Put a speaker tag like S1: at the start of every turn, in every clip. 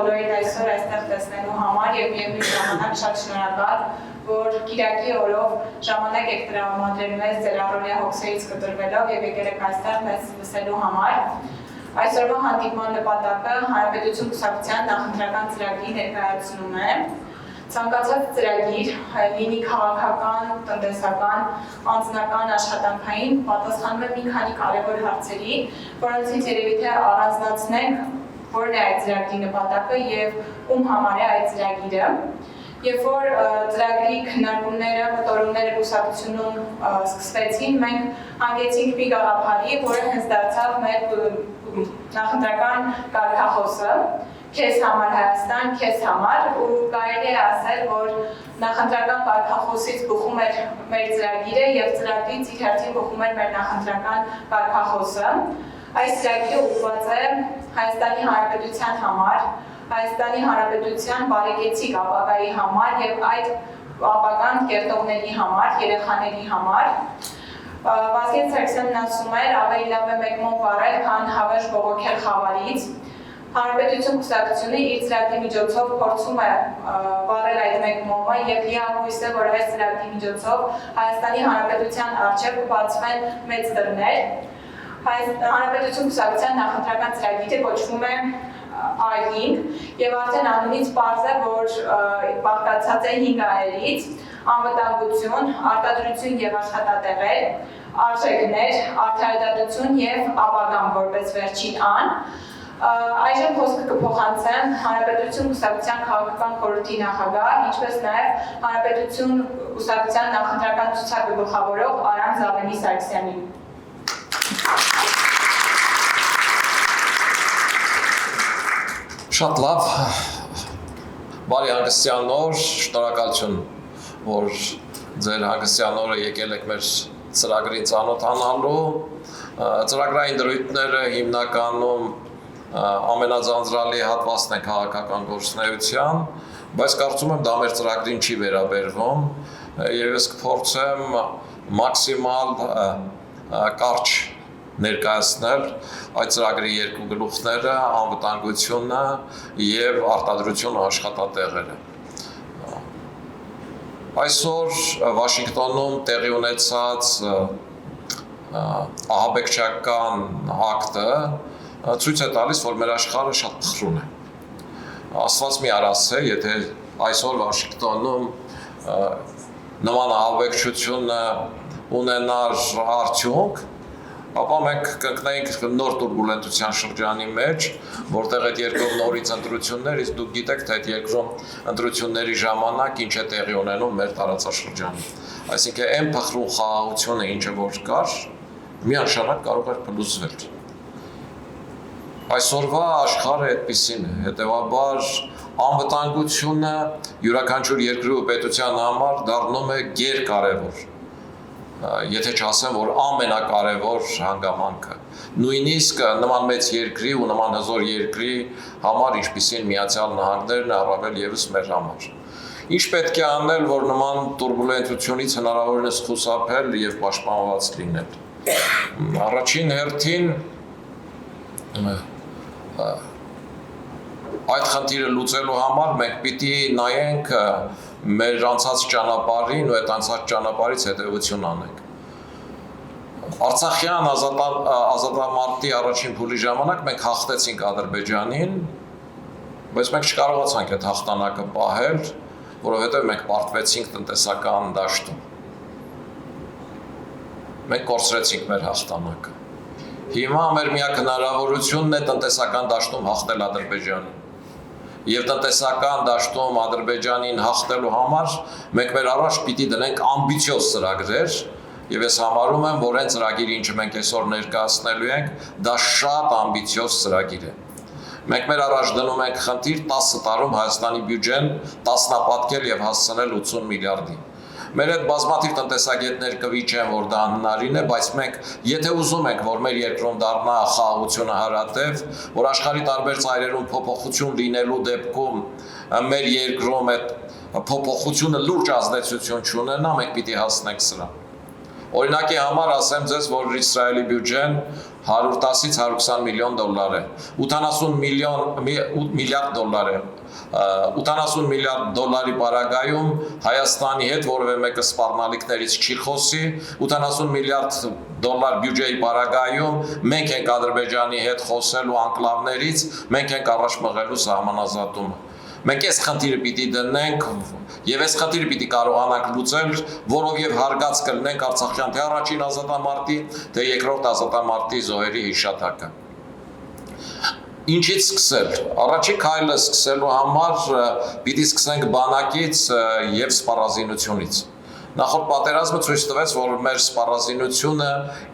S1: բոլորին այսօր այստեղ տեսնելու համար եւ միևնույն ժամանակ շատ շնորհակալ, որ Կիրակի օրով ժամանակ եք տրամադրել մեզ ձեր առօրյա հոգսերից կտրվելով եւ եկել եք այստեղ մեզ լսելու համար։ Այսօրվա հանդիպման նպատակը Հանրապետություն կուսակցության նախընտրական ծրագրի ներկայացնում է։ Ցանկացած ծրագիր, լինի քաղաքական, տնտեսական, անձնական, աշխատանքային, պատասխանում է մի քանի կարևոր հարցերի, որոնցից երևի թե առանձնացնենք, որն է այդ ծրագրի նպատակը եւ ում համար է այդ ծրագիրը։ Երբ որ ծրագրի քննարկումները, մտորումները կուսակցությունում սկսվեցին, մենք հանգեցինք մի գաղափարի, որը հենց դարձավ մեր նախընտրական կարգախոսը։ Քեզ համար Հայաստան, քեզ համար, ու կարելի է ասել, որ նախընտրական կարգախոսից բխում էր մեր ծրագիրը եւ ծրագրից իր հերթին բխում էր մեր նախընտրական կարգախոսը։ Այս ծրագիրը ուղղված է Հայաստանի Հանրապետության համար, Հայաստանի Հանրապետության բարեկեցիկ ապագայի համար եւ այդ ապագան կերտողների համար, երեխաների համար։ Վազգեն Սարգսյանն ասում էր, ավելի լավ է մեկ մոմ վառել, քան հավերժ բողոքել խավարից։ Հանրապետություն կուսակցությունը իր ծրագրի միջոցով փորձում է վառել այդ մեկ մոմը եւ լիահույս է, որ այս ծրագրի միջոցով Հայաստանի Հանրապետության առջեւ կբացվեն մեծ դռներ։ Հանրապետություն կուսակցության նախընտրական ծրագիրը կոչվում է A5 եւ արդեն անունից պարզ է, որ բաղկացած է 5 այրից՝ անվտանգություն, արտադրություն եւ աշխատատեղեր, արժեքներ, արդարադատություն եւ ապագան որպես վերջին ան։ Այժմ խոսքը կփոխանցեմ Հանրապետություն կուսակցության քաղաքական խորհրդի նախագահ, ինչպես նաեւ Հանրապետություն կուսակցության նախընտրական ցուցակը գլխավորող Արամ Զավենի Սարգսյանին։
S2: Շատ լավ, բարի հանգստյան օր, շնորհակալություն, որ ձեր հանգստյան օրը եկել եք մեր ծրագրին ծանոթանալու, ծրագրային դրույթները հիմնականում ամենաձանձրալի հատվածն է քաղաքական գործունեության, բայց կարծում եմ դա մեր ծրագրին չի վերաբերվում եւ ես կփորձեմ մաքսիմալ կարճ ներկայացնել այդ ծրագրի երկու գլուխները, անվտանգությունը եւ արտադրությունը աշխատատեղերը։ Այսօր Վաշինգտոնում տեղի ունեցած ահաբեկչական ակտը ցույց է տալիս, որ մեր աշխարհը շատ փխրուն է։ Աստված մի արասե, եթե այսօր Վաշինգտոնում նման ահաբեկչությունը ունենար արդյունք, ապա մենք կընկնեինք նոր տուրբուլենտության շրջանի մեջ, որտեղ այդ երկրում նորից ընտրություններ, իսկ դուք գիտեք, թե այդ երկրում ընտրությունների ժամանակ ինչ է տեղի ունենում մեր տարածաշրջանում։ Այսինքն այն փխրուն խաղաղությունը, ինչը որ կար, միանշանակ կարող էր փլուզվել։ Այսօրվա աշխարհը այդպիսին է, հետևաբար անվտանգությունը յուրաքանչյուր երկրի ու պետության համար դառնում է գերկարևոր, եթե չասեմ, որ ամենակարևոր հանգամանքը։ Նույնիսկ նման մեծ երկրի ու նման հզոր երկրի համար, ինչպիսին Միացյալ Նահանգներն, առավել եւս մեր համար։ Ինչ պետք է անել, որ նման տուրբուլենտությունից հնարավորինս խուսափել եւ պաշտպանված լինել։ Առաջին հերթին այդ խնդիրը լուծելու համար մենք պիտի նայենք մեր անցած ճանապարհին ու այդ անցած ճանապարհից հետևություն անենք։ Արցախյան ազատամարտի առաջին փուլի ժամանակ մենք հաղթեցինք Ադրբեջանին, բայց մենք չկարողացանք այդ հաղթանակը պահել, որովհետև մենք պարտվեցինք տնտեսական դաշտում։ Մենք կորցրեցինք մեր հաղթանակը։ Հիմա մեր միակ հնարավորությունն է տնտեսական դաշտում հաղթել Ադրբեջանին։ Եվ տնտեսական դաշտում Ադրբեջանին հաղթելու համար մենք մեր առաջ պիտի դնենք ամբիցիոզ ծրագրեր, եւ ես համարում եմ, որ այն ծրագիրը, ինչը մենք այսօր ներկայացնելու ենք, դա շատ ամբիցիոզ ծրագիր է։ Մենք մեր առաջ դնում ենք խնդիր 10 տարում Հայաստանի բյուջեն տասնապատկել եւ հասցնել 80 միլիարդի։ Մեր այդ բազմաթիվ տնտեսագետներ կվիճեն, որ դա անհնարին է, բայց մենք եթե ուզում ենք, որ մեր երկրում դառնա խաղաղությունը հարատև, որ աշխարհի տարբեր ծայրերում փոփոխություն լինելու դեպքում մեր երկրում այդ փոփոխությունը լուրջ ազդեցություն չունենա, մենք պիտի հասնենք սրան։ Օրինակի համար ասեմ ձեզ, որ Իսրայելի բյուջեն 110-ից 120 միլիոն դոլար է, 80 միլիարդ դոլար է, 80 միլիարդ դոլարի պարագայում Հայաստանի հետ որևէ մեկը սպառնալիքներից չի խոսի, 80 միլիարդ դոլար բյուջեի պարագայում մենք ենք Ադրբեջանի հետ խոսելու անկլավներից, մենք ենք առաջ մղելու սահմանազատումը։ Մենք այս խնդիրը պիտի դնենք եւ այս խնդիրը պիտի կարողանանք լուծել, որով եւ հարգած կլինենք Արցախյան թե առաջին ազատամարտի, թե երկրորդ ազատամարտի զոհերի հիշատակը։ Ինչից սկսել։ Առաջի քայլը սկսելու համար պիտի սկսենք բանակից եւ սպառազինությունից։ Նախորդ պատերազմը ցույց տվեց, որ մեր սպառազինությունը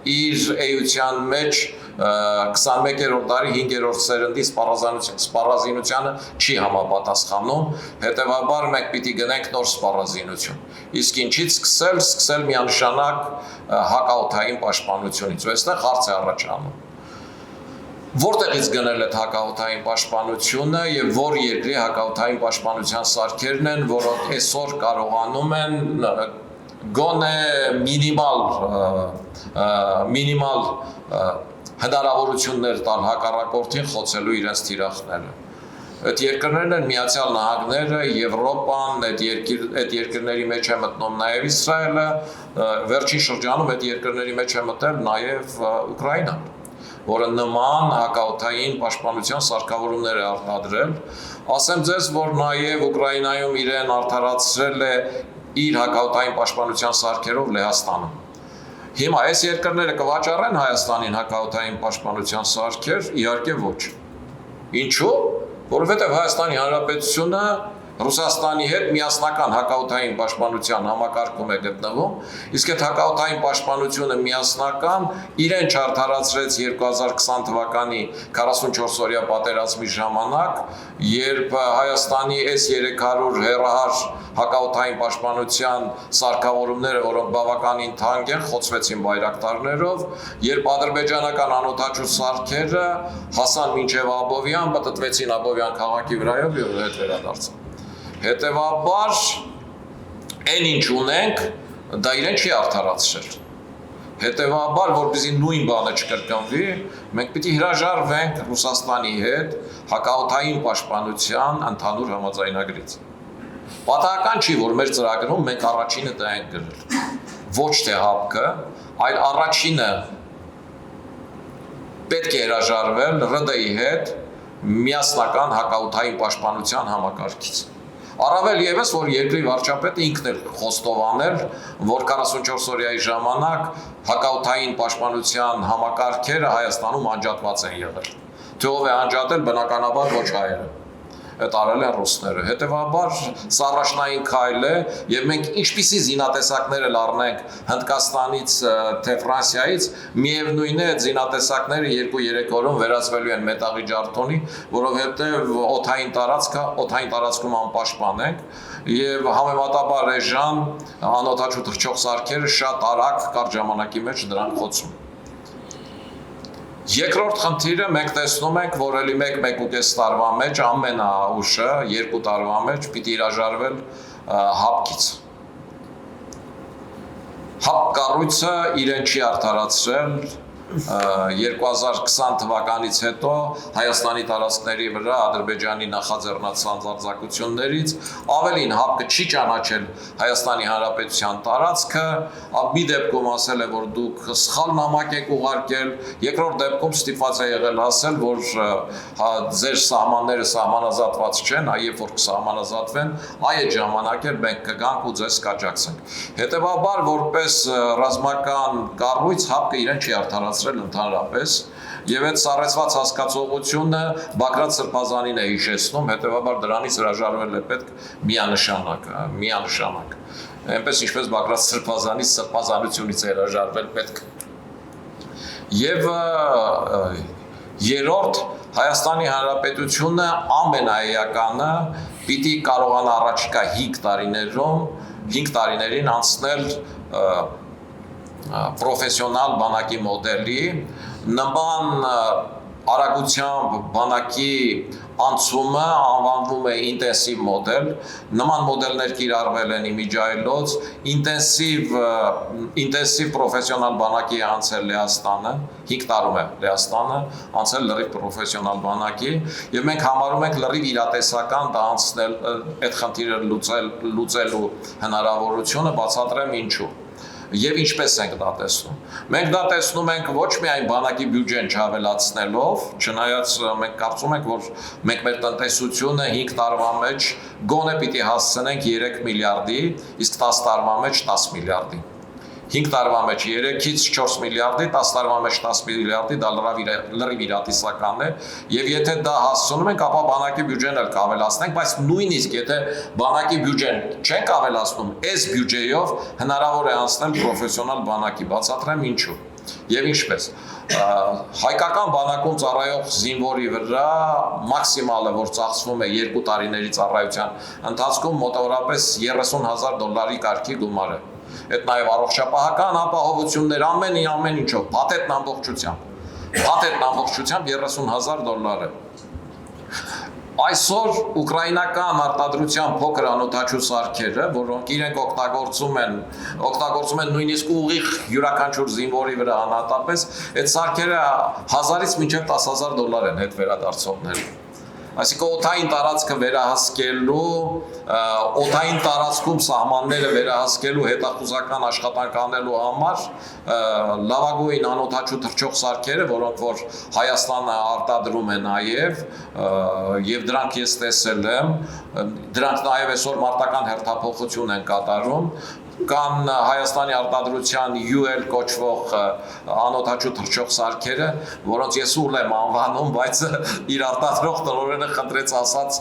S2: իր էության մեջ 21-րդ դարի 5-րդ սերնդի սպառազինությանը չի համապատասխանում, հետևաբար մենք պիտի գնենք նոր սպառազինություն։ Իսկ ինչից սկսել, սկսել միանշանակ հակաօդային պաշտպանությունից, ու այստեղ հարց է առաջանում։ Որտեղից գնել այդ հակաօդային պաշտպանությունը եւ որ երկրի հակաօդային պաշտպանության սարքերն են, որոնք այսօր կարողանում են գոնե մինիմալ հնարավորություններ տալ հակառակորդին խոցելու իրենց թիրախները։ Այդ երկրներն են Միացյալ Նահանգները, Եվրոպան, այդ երկրների մեջ է մտնում նաև Իսրայելը, վերջին շրջանում այդ երկրների մեջ է մտել նաև Ուկրաինան, որը նման հակաօդային պաշտպանության սարքավորումներ է արտադրել։ Ասեմ ձեզ, որ նաև Ուկրաինայում իրեն արդարացրել է իր հակաօդային պաշտպանության սարքերով Լեհաստանը։ Հիմա այս երկրները կվաճառեն Հայաստանին հակաօդային պաշտպանության սարքեր, իհարկե ոչ։ Ինչու՞։ Որովհետև Հայաստանի Հանրապետությունը Ռուսաստանի հետ միասնական հակաօդային պաշտպանության համակարգում է գտնվում, իսկ այդ հակաօդային պաշտպանությունը միասնական իրեն չարդարացրեց 2020 թվականի 44-օրյա պատերազմի ժամանակ, երբ Հայաստանի S300 հեռահար հակաօդային պաշտպանության սարքավորումները, որոնք բավականին թանկ են, խոցվեցին բայրակտարներով, երբ ադրբեջանական անօդաչու սարքերը հասան մինչև Աբովյան, պտտվեցին Աբովյան քաղաքի վրայով եւ հետ վերադարձան։ Հետևաբար, այն ինչ ունենք, դա իրեն չի արդարացրել։ Հետևաբար, որպեսզի նույն բանը չկրկնվի, մենք պիտի հրաժարվենք Ռուսաստանի հետ հակաօդային պաշտպանության ընդհանուր համաձայնագրից։ Պատահական չի, որ մեր ծրագրում մենք առաջինը դա ենք գրել։ Ոչ թե ՀԱՊԿ-ը, այլ առաջինը պետք է հրաժարվել ՌԴ-ի հետ միասնական հակաօդային պաշտպանության համակարգից։ Առավել ևս, որ երկրի վարչապետը ինքն էլ խոստովանել, որ 44-օրյայի ժամանակ հակաօդային պաշտպանության համակարգերը Հայաստանում անջատված են եղել։ Թե ով է անջատել, բնականաբար ոչ հայերը։ Այդ արել են ռուսները։ Հետևաբար սա առաջնային քայլ է, եւ մենք ինչպիսի զինատեսակներ էլ առնենք Հնդկաստանից թե Ֆրանսիայից, միևնույն է, զինատեսակները 2-3 օրում վերածվելու են մետաղի ջարդոնի, որովհետեւ օդային տարածքում անպաշտպան ենք եւ համեմատաբար էժան անօդաչու թռչող սարքերը շատ արագ կարճ ժամանակի մեջ դրանք խոցում։ Երկրորդ խնդիրը մենք տեսնում ենք, որ էլի 1-1.5 տարվա մեջ ամենաուշը 2 տարվա մեջ պիտի հրաժարվել ՀԱՊԿ-ից։ ՀԱՊԿ կառույցը իրեն չի արդարացրել 2020 թվականից հետո Հայաստանի տարածքների վրա Ադրբեջանի նախաձեռնած սանձարձակություններից ավելին ՀԱՊԿ-ը չի ճանաչել Հայաստանի Հանրապետության տարածքը, մի դեպքում ասել է, որ դուք սխալ նամակ եք ուղարկել, երկրորդ դեպքում ստիպված է եղել ասել, որ ձեր սահմանները սահմանազատված չեն, երբ որ կսահմանազատվեն, այդ ժամանակ էլ մենք կգանք ու ձեզ կաջակցենք։ Հետևաբար, որպես ռազմական կառույց ՀԱՊԿ-ը իրեն չի արդարացրել ընդհանրապես, եւ այդ սառեցված հասկացողությունը Բագրատ Սրբազանին է հիշեցնում, հետեւաբար դրանից հրաժարվել է պետք միանշանակ։ Այնպես ինչպես Բագրատ Սրբազանի սրբազանությունից է հրաժարվել պետք։ Եվ երրորդ Հայաստանի Հանրապետությունը ամենաեականը պիտի կարողանա առաջիկա 5 տարիներին անցնել պրոֆեսիոնալ բանակի մոդելի, նման արագությամբ բանակի անցումը անվանվում է ինտենսիվ մոդել, նման մոդելներ կիրառվել են իմիջայլոց, ինտենսիվ պրոֆեսիոնալ բանակի անցել Լեհաստանը, 5 տարում է Լեհաստանը, անցել լրիվ պրոֆեսիոնալ բանակի, եւ մենք համարում ենք լրիվ իրատեսական դա անցնել այդ խնդիրը լուծելու հնարավորությունը, բացատրեմ ինչու։ Եվ ինչպես ենք դա տեսնում։ Մենք դա տեսնում ենք ոչ միայն բանակի բյուջեն չավելացնելով, չնայած մենք կարծում ենք, որ մենք մեր տնտեսությունը 5 տարվա մեջ գոնե պիտի հասցնենք 3 միլիարդի, իսկ 10 տարվա մեջ 10 միլիարդի։ 5 տարվա մեջ 3-ից 4 միլիարդի, 10 տարվա մեջ 10 միլիարդի, դա լրիվ իրատեսական է, եւ եթե դա հասցնում ենք, ապա բանակի բյուջեն էլ կավելացնենք, բայց նույնիսկ եթե բանակի բյուջեն չենք ավելացնում, այս բյուջեով հնարավոր է անցնել պրոֆեսիոնալ բանակի, բացատրեմ ինչու։ Եվ ինչպես հայկական բանակում ծառայող զինվորի վրա մաքսիմալը, որ ծախսվում է 2 տարիների ծառայության ընթացքում մոտավորապես $30,000 կարգի գումար է։ Այդ նաև առողջապահական ապահովություններ, ամեն ինչով, փաթեթն ամբողջությամբ $30,000 է։ Այսօր ուկրաինական արտադրության փոքր անօդաչու սարքերը, որոնք իրենք օգտագործում են նույնիսկ ուղիղ յուրաքանչյուր զինվորի վրա անհատապես, այդ սարքերը 1000-ից մինչև $10,000 են հետ վերադարձողները։ Այսինքն օդային տարածքը վերահսկելու, օդային տարածքում սահմանները վերահսկելու հետախուզական աշխատանք անելու համար լավագույն անօդաչու թռչող սարքերը, որոնք որ Հայաստանը արտադրում է եւ դրանք ես տեսել եմ, դրանք նաեւ այսօր մարտական հերթափոխություն են կատարում, կան Հայաստանի արտադրության UL կոչվող անօդաչու թռչող սարքերը, որոնց ես ուլ եմ անվանում, բայց իր արտադրող տնօրենը խնդրեց ասած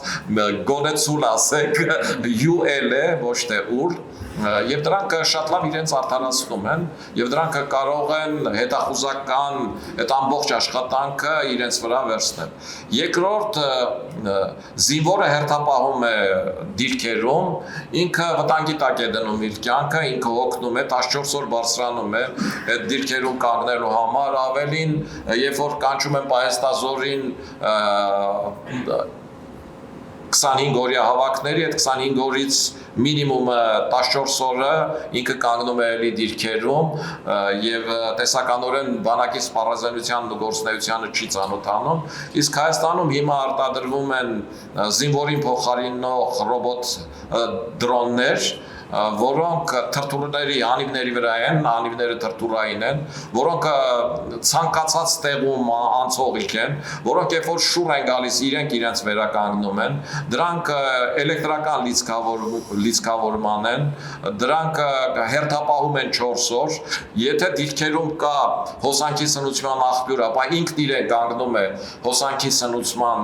S2: գոնե ցուլ ասեք, UL է, ոչ թե ուլ, եւ դրանք շատ լավ իրենց արդարացնում են եւ դրանք կարող են հետախուզական այդ ամբողջ աշխատանքը իրենց վրա վերցնել։ Երկրորդ զինվորը հերթապահում է դիրքերում, ինքը վտանգի տակ է դնում իր կյանքը, ինքը օգնում է 14 օր բարձրանում է այդ դիրքերում կանգնելու համար, ավելին երբ որ կանչում են պահեստազորին 25 օրյա հավաքների, այդ 25 օրից մինիմումը 14 օրը ինքը կանգնում է էլի դիրքերում եւ տեսականորեն բանակի սպառազինության ու գործունեությանը չի ծանոթանում, իսկ Հայաստանում հիմա արտադրվում են զինվորին փոխարինող ռոբոտ դրոններ, որոնք թրթուրների անիվների վրա են, անիվները թրթուրային են, որոնք ցանկացած տեղում անցողիկ են, որոնք երբ որ շուռ են գալիս, իրենց վերականգնում են, դրանք էլեկտրական լիցքավորման են, դրանք հերթապահում են 4 օր, եթե դիրքերում կա հոսանքի սնուցման աղբյուր, ապա ինքն իրեն կանգնում է հոսանքի սնուցման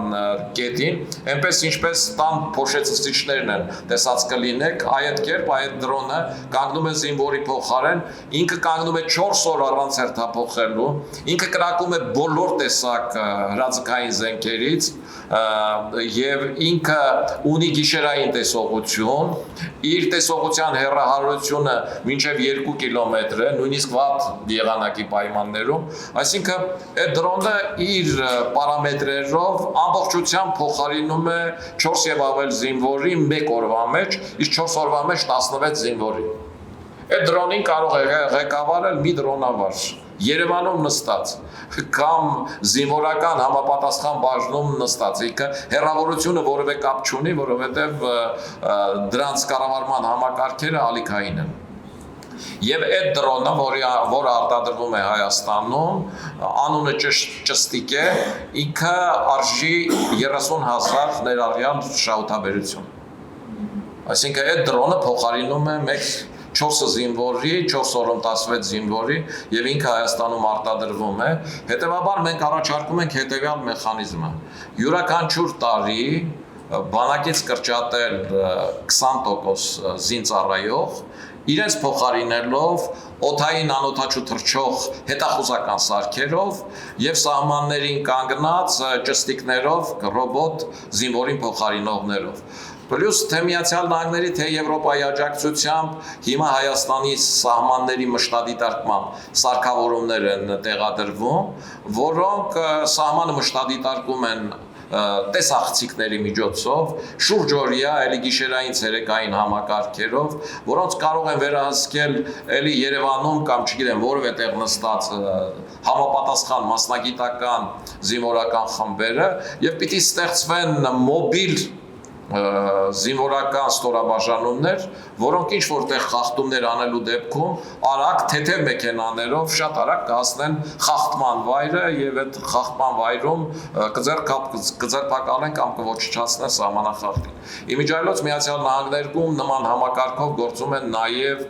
S2: կետին, այնպես ինչպես տան փոշեցուցիչներն են, տեսած կլինեք, այդ կերպ այդ դրոնը կանգնում է զինվորի փոխարեն, ինքը կանգնում է 4 օր առանց հերթափոխելու, ինքը կրակում է բոլոր տեսակ հրաձգային զենքերից եւ ինքը ունի գիշերային տեսողություն, իր տեսողության հեռահարությունը մինչև 2 կիլոմետր է, նույնիսկ վատ եղանակի պայմաններում, այսինքն այդ դրոնը իր պարամետրերով ամբողջությամբ փոխարինում է 4 եւ ավել զինվորի 1 օրվա մեջ, իսկ 4 օրվա մեջ 16 զինվորի։ Այդ դրոնին կարող է ղեկավարել մի դրոնավար, Երևանում նստած, կամ զինվորական համապատասխան բաժնում նստած, հեռավորությունը որևէ կապ չունի, որովհետև դրանց կառավարման համակարգերը ալիքային են։ Եվ այդ դրոնը, որը արտադրվում է Հայաստանում, անունը ճստիկ է, ինքը արժի 30,000 ներառյալ շահութաբերություն։ Այսինքն այդ դրոնը փոխարինում է 4 զինվորի, 4 օրում 16 զինվորի եւ ինքը Հայաստանում արտադրվում է, հետեւաբար մենք առաջարկում ենք հետեւյալ մեխանիզմը։ Յուրաքանչյուր տարի բանակից կրճատել 20% զինծառայող, իրենց փոխարինելով օդային անօդաչու թռչող հետախուզական սարքերով եւ սահմաններին կանգնած ճստիկներով, ռոբոտ զինվորին փոխարինողներով։ Պլյուս թե Միացյալ Նահանգների, թե Եվրոպայի աջակցությամբ հիմա Հայաստանի սահմանների մշտադիտարկման սարքավորումներ են տեղադրվում, որոնք սահմանը մշտադիտարկում են տեսախցիկների միջոցով, շուրջօրյա, էլի գիշերային ցերեկային համակարգերով, որոնց կարող են վերահսկել էլի Երևանում կամ չգիտեմ որևէ տեղ նստած համապատասխան մասնագիտական զինվորական խմբերը եւ պիտի ստեղծվեն մոբիլ զինվորական ստորաբաժանումներ, որոնք ինչ որտեղ խախտումներ անելու դեպքում արագ թեթև մեքենաներով շատ արագ կհասնեն խախտման վայրը եւ այդ խախտման վայրում կձերբակալեն կամ կոչնչացնեն սահմանախախտին։ Իմիջիայլոց Միացյալ Նահանգներում նման համակարգով գործում են նաեւ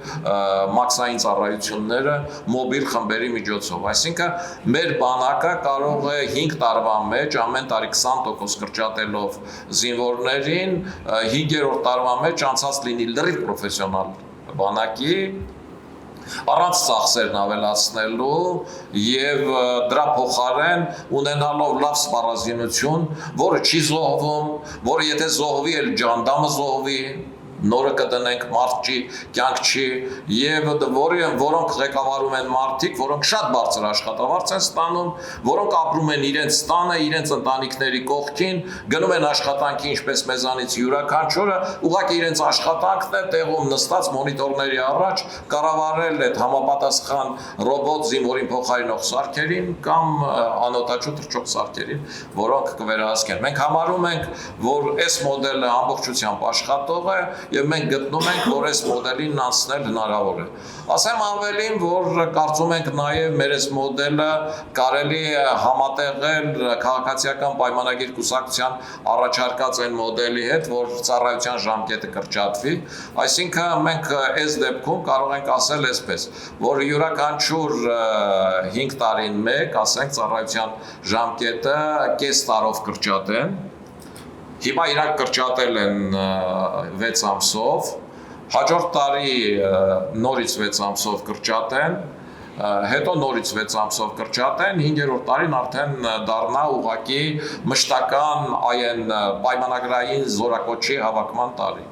S2: մաքսային ծառայությունները մոբիլ խմբերի միջոցով, այսինքն մեր բանակը կարող է 5 տարվա մեջ ամեն տարի 20% կրճատելով զինվորներին 5-րդ տարվա մեջ անցած լինի լրիվ պրոֆեսիոնալ բանակի առանց ծախսերն ավելացնելու եւ դրա փոխարեն ունենալով լավ սպառազինություն, որը չի զոհվում, որը եթե զոհվի, էլ ջանդամը զոհվի, նորը կդնենք մարդի կյանք չի եւ որոնք ղեկավարում են մարդիկ, որոնք շատ բարձր աշխատավարձ են ստանում, որոնք ապրում են իրենց տանը, իրենց ընտանիքների կողքին, գնում են աշխատանքի ինչպես մեզանից յուրաքանչյուրը, ուղղակի իրենց աշխատանքն է տեղում նստած մոնիտորների առաջ կառավարել այդ համապատասխան ռոբոտ զինվորին փոխարինող սարքերին կամ անօտաչու թռչող սարքերին, որոնք կվերահսկեն։ Մենք համարում ենք, որ այս մոդելը ամբողջությամբ աշխատող է եւ մենք գտնում ենք, որ այս մոդելին անցնել հնարավոր է։ Ասեմ ավելին, որ կարծում ենք նաեւ մեր այս մոդելը կարելի է համատեղել քաղաքացիական պայմանագիր կուսակցության առաջարկած այն մոդելի հետ, որ ծառայության ժամկետը կրճատվի, այսինքն մենք այս դեպքում կարող ենք ասել այսպես, որ յուրաքանչյուր 5 տարին մեկ, ասենք ծառայության ժամկետը կես տարով կրճատեն։ Հիմա իրանք կրճատել են 6 ամսով, հաջորդ տարի նորից 6 ամսով կրճատեն, հետո նորից 6 ամսով կրճատեն, 5-րդ տարին արդեն դառնա ուղղակի մշտական այն պայմանագրային զորակոչի հավաքման տարի։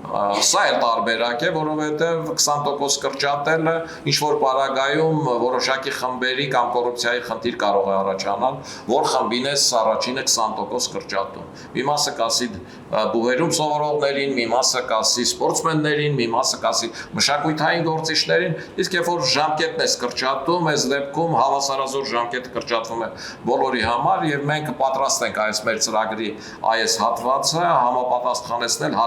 S2: Սա էլ տարբերակ է, որովհետև 20% կրճատելը ինչ-որ պարագայում որոշակի խմբերի կամ կոռուպցիայի խնդիր կարող է առաջանալ, որ խմբին է առաջինը 20% կրճատում։ Մի մասը կասի բուհերում սովորողներին, մի մասը կասի սպորտսմեններին, մի մասը կասի մշակութային գործիչներին, իսկ երբ որ ժամկետն է կրճատում, այս դեպքում հավասարազոր ժամկետը կրճատվում է բոլորի համար եւ մենք պատրաստ ենք այս մեր ծրագրի այս հատվածը համապատասխանեցնել,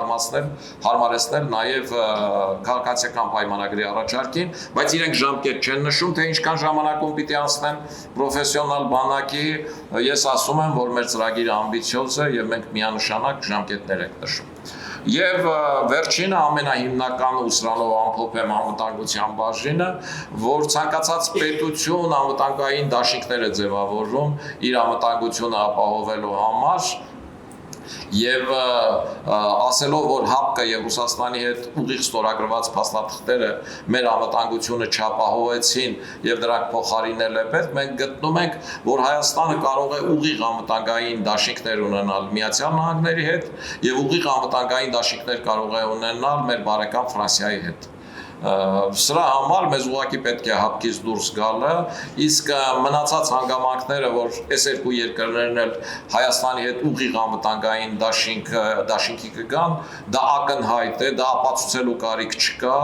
S2: հարմարեցնել նաև քաղաքացիական պայմանագրի առաջարկին, բայց իրենք ժամկետ չեն նշում, թե ինչքան ժամանակում պիտի անցնեն պրոֆեսիոնալ բանակի, ես ասում եմ, որ մեր ծրագիրը ամբիցիոզ է եւ մենք միանշանակ ժամկետներ ենք նշում։ Եվ վերջինը ամենահիմնականը ուսրանով ամփոփեմ անվտանգության բաժինը, որ ցանկացած պետություն անվտանգային դաշինքներ է ձևավորում իր անվտանգությունը ապահովելու համար եւ ասելով, որ ՀԱՊԿ-ը եւ Ռուսաստանի հետ ուղիղ ստորագրված փաստաթղթերը մեր անվտանգությունը չապահովեցին եւ դրանք փոխարինել է պետք, մենք գտնում ենք, որ Հայաստանը կարող է ուղիղ անվտանգային դաշինքներ ունենալ Միացյալ Նահանգների հետ եւ ուղիղ անվտանգային դաշինքներ կարող է ունենալ մեր բարեկամ Ֆրանսիայի հետ։ Սրա համար մեզ ուղղակի պետք է ՀԱՊԿ-ից դուրս գալը, իսկ մնացած հանգամանքները, որ այս երկու երկրներն էլ Հայաստանի հետ ուղիղ անվտանգային դաշինքի կգան, դա ակնհայտ է, դա ապացուցելու կարիք չկա,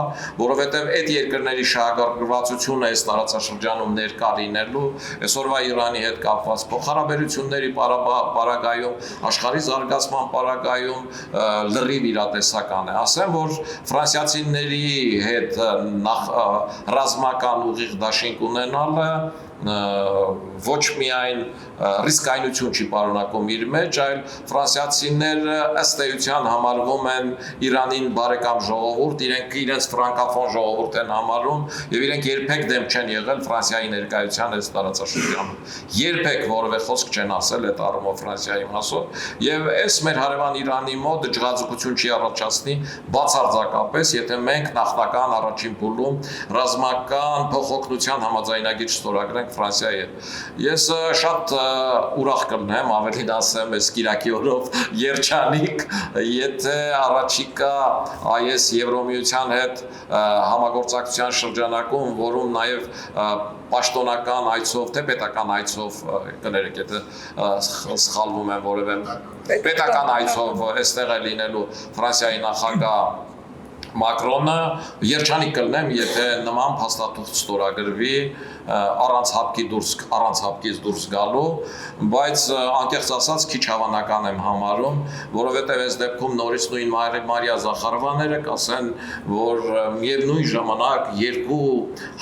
S2: որովհետև այդ երկրների շահագրգռվածությունը այս տարածաշրջանում ներկա լինելու, այսօրվա Իրանի հետ կապված փոխհարաբերությունների պարագայում, աշխարհի զարգացման պարագայում լրիվ իրատեսական է։ Ասեմ, որ ֆրանսիացիների հետ ռազմական ուղիղ դաշինք ունենալը ոչ միայն ռիսկայնություն չի պարունակում իր մեջ, այլ ֆրանսիացիները ըստ էության համարվում են Իրանին բարեկամ ժողովուրդ, իրենք իրենց ֆրանկաֆոն ժողովուրդ են համարում եւ իրենք երբեք դեմ չեն եղել Ֆրանսիայի ներկայության այս տարածաշրջանում։ Երբեք որևէ խոսք չեն ասել այդ առումով Ֆրանսիայի մասով եւ այս մեր հարևան Իրանի մոտ ջղաձգություն չի առաջացնի բացարձակապես, եթե մենք նախնական առաջին փուլում ռազմական փոխօգնության համաձայնագիր ստորագրենք ենք Ֆրանսիայի հետ։ Ես շատ ուրախ կլինեմ, ավելին ասեմ, այս Կիրակի օրով երջանիկ, եթե առաջիկա այս Եվրոմիության հետ համագործակցության շրջանակում, որում նաև պաշտոնական այցով, թե պետական այցով, կներեք, եթե սխալվում եմ որևէ պետական այցով այստեղ է լինելու Ֆրանսիայի նախագահ Մակրոնը, երջանիկ կլինեմ, եթե նման փաստաթուղթ ստորագրվի առանց հապկից դուրս գալու, բայց անկեղծ ասած քիչ հավանական եմ համարում, որովհետև այս դեպքում նորից նույն Մարիա Զախարովաները կասեն, որ միևնույն ժամանակ երկու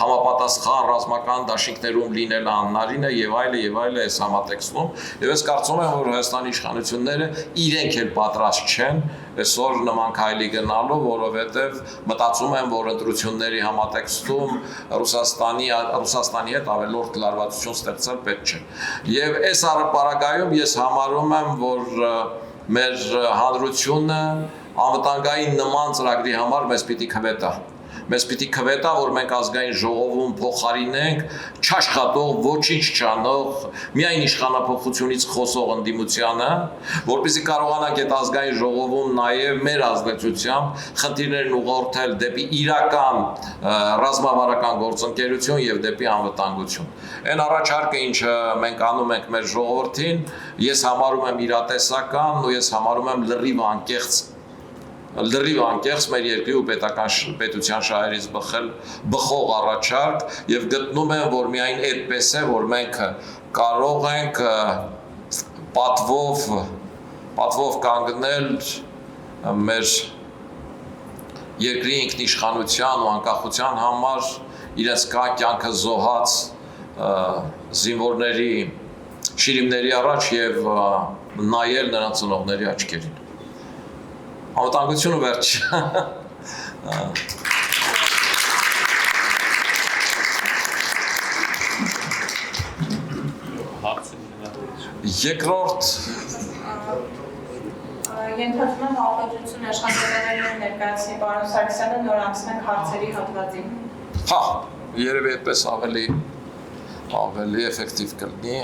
S2: համապատասխան ռազմական դաշինքներում լինելը անհնարին է եւ այլը այս համատեքստում, եւ ես կարծում եմ, որ Հայաստանի իշխանությունները իրենք էլ պատրաստ չեն այսօր նման քայլի գնալու, որովհետև մտածում եմ, որ ընտրությունների համատեքստում Ռուսաստանի հետ ավելորդ լարվածություն ստեղծել պետք չէ։ Եվ այս պարագայում ես համարում եմ, որ մեր հանրությունը անվտանգային նման ծրագրի համար մեզ պիտի քվետա։ Մեզ պիտի քվետա, որ մենք ազգային ժողովում փոխարինենք չաշխատող, ոչինչ չանող, միայն իշխանափոխությունից խոսող ընդդիմությանը, որպեսզի կարողանանք այդ ազգային ժողովում նաև մեր ազդեցությամբ խնդիրներն ուղղորդել դեպի իրական ռազմավարական գործընկերություն եւ դեպի անվտանգություն։ Այն առաջարկը, ինչը մենք անում ենք մեր ժողովրդին, ես համարում եմ իրատեսական ու ես համարում եմ լրիվ անկեղծ մեր երկրի ու պետության շահերից բխող առաջարկ եւ գտնում եմ, որ միայն այդպես է, որ մենք կարող ենք պատվով կանգնել մեր երկրի ինքնիշխանության ու անկախության համար իրենց կյանքը զոհած զինվորների շիրիմների առաջ եւ նայել նրանց ծնողների աչքերին։ Անվտանգությունը վերջ։ Երկրորդ
S1: Ենթադրում եմ հաղորդություն աշխատանքների ներկայացնի պարոն Սարգսյանը, նոր անցնենք հարցերի հատվածին։
S2: Հա, երևի այդպես ավելի էֆեկտիվ կլինի։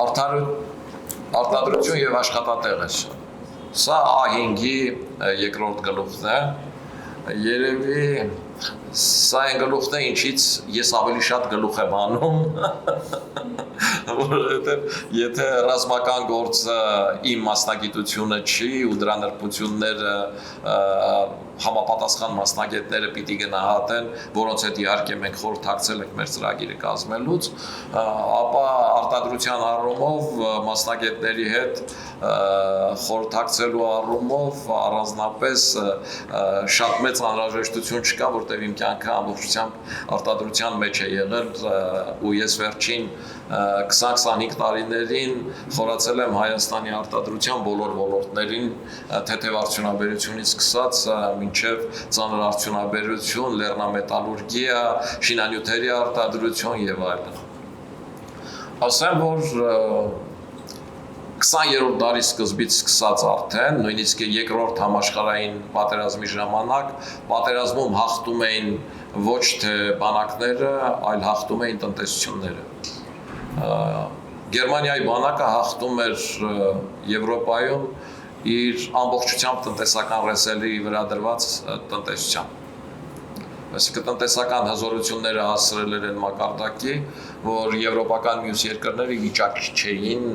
S2: Արտադրություն եւ աշխատատեղեր։ Սա A5-ի երկրորդ գլուխն է։ Երևի սա այն գլուխն է, ինչից ես ավելի շատ գլուխ եմ անում, որովհետև եթե ռազմական գործը իմ մասնագիտությունը չի ու դրա նրբությունները համապատասխան մասնագետները պիտի գնահատեն, որոնց հետ իհարկե մենք խորհրդակցել ենք մեր ծրագիրը կազմելուց, ապա արտադրության առումով մասնագետների հետ խորհրդակցելու առումով առանձնապես շատ մեծ անհրաժեշտություն չկա, որտեղ իմ կյանքը ամբողջությամբ արտադրության մեջ է եղել ու ես վերջին 20-25 տարիներին խորացել եմ Հայաստանի արտադրության բոլոր ոլորտներին, թեթև արդյունաբերությունից սկսած մինչև ծանր արդյունաբերություն, լեռնամետալուրգիա, շինանյութերի արտադրություն եւ այլն։ Ասեմ, որ 20-րդ դարի սկզբից սկսած արդեն, նույնիսկ երկրորդ համաշխարհային պատերազմի ժամանակ պատերազմում հաղթում էին ոչ թե բանակները, այլ հաղթում էին տնտեսությունները։ Գերմանիայի բանակը հաղթում էր Եվրոպայում իր ամբողջությամբ տնտեսական ռեսուրսների վրա դրված տնտեսությամբ։ Այսինքն տնտեսական հզորությունները հասցրել են մակարդակի, որ եվրոպական մյուս երկրները վիճակի չէին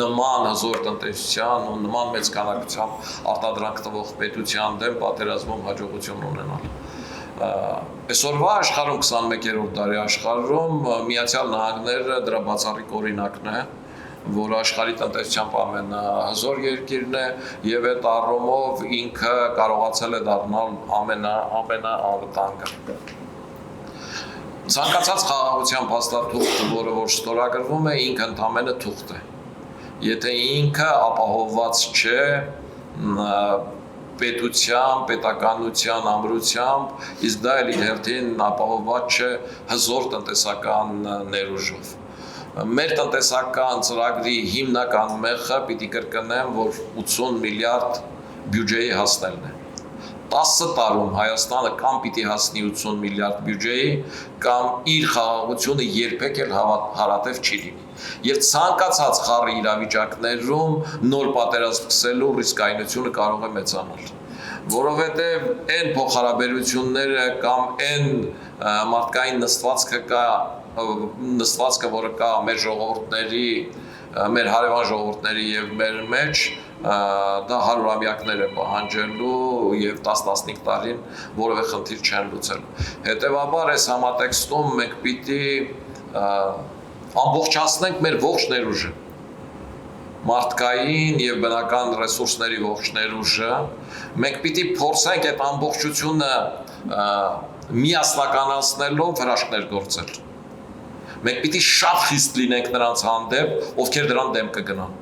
S2: նման հզոր տնտեսության ու նման մեծ քանակությամբ արտադրանք տվող պետության դեմ պատերազմում հաջողություն ունենալ։ Այսօրվա աշխարհում 21-րդ դարի աշխարհում Միացյալ Նահանգները դրա բացառիկ օրինակն է, որ աշխարհի տնտեսությամբ ամենահզոր երկիրն է եւ այդ առումով ինքը կարողացել է դառնալ ամենաանվտանգը։ Ցանկացած խաղաղության փաստաթուղթը, որը որ ստորագրվում է, ինքը ընդամենը թուղթ է։ Եթե ինքը ապահովված չէ պետության, պետականության ամրությամբ, իսկ դա էլ իր հերթին ապահովված չէ հզոր տնտեսական ներուժով։ Մեր տնտեսական ծրագրի հիմնական մեխը պիտի կրկնեմ, որ 80 միլիարդ բյուջեի հասնելն է։ 10 տարում Հայաստանը կամ պիտի հասնի 80 միլիարդ բյուջեի, կամ իր խաղաղությունը երբեք էլ հարատև չի լինի։ Եվ ցանկացած խառը իրավիճակներում նոր պատերազմ սկսելու ռիսկայնությունը կարող է մեծանալ։ Որովհետև այն փոխհարաբերությունները կամ այն մարդկային նստվածքը, որը կա մեր ժողովուրդների, մեր հարևան ժողովուրդների եւ մեր մեջ, դա հարյուրամյակներ է պահանջելու եւ 10-15 տարին որևէ խնդիր չեն լուծելու։ Հետևաբար այս համատեքստում մենք պիտի ամբողջացնենք մեր ողջ ներուժը, մարդկային եւ բնական ռեսուրսների ողջ ներուժը, մենք պիտի փորձենք այդ ամբողջությունը միասնականացնելով հրաշքներ գործել։ Մենք պիտի շատ խիստ լինենք նրանց հանդեպ, ովքեր դրան դեմ կգնան։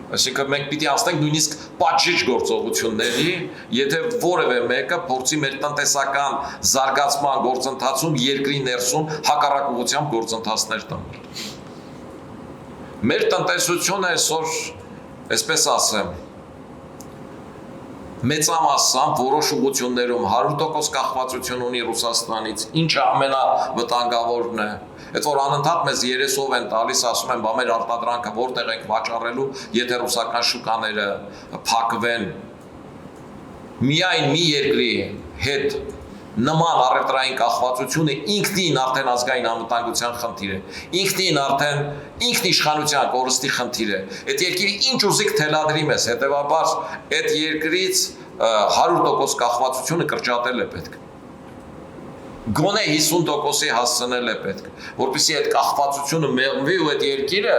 S2: Այսինքն մենք պիտի անցնենք նույնիսկ պատժիչ գործողությունների, եթե որևէ մեկը փորձի մեր տնտեսական զարգացման գործընթացում երկրի ներսում հակառակ ուղղությամբ գործընթացներ տանել։ Մեր տնտեսությունը այսօր, այսպես ասեմ, մեծամասամբ որոշ ուղղություններում 100% կախվածություն ունի Ռուսաստանից, ինչը ամենավտանգավորն է։ Այդ որ անընդհատ մեզ երեսով են տալիս, ասում են, բա մեր արտադրանքը որտեղ ենք վաճառելու, եթե ռուսական շուկաները փակվեն։ Միայն մի երկրի հետ նման առևտրային կախվածությունը ինքնին արդեն ազգային անվտանգության խնդիր է, ինքնին արդեն ինքնիշխանության կորստի խնդիր է։ Այդ երկիրը ինչ ուզիք թելադրի մեզ, հետևաբար այդ երկրից 100% կախվածությունը կրճատել է պետք։ Գոնե 50%-ի հասցնել է պետք, որպեսզի այդ կախվածությունը մեղմվի ու այդ երկիրը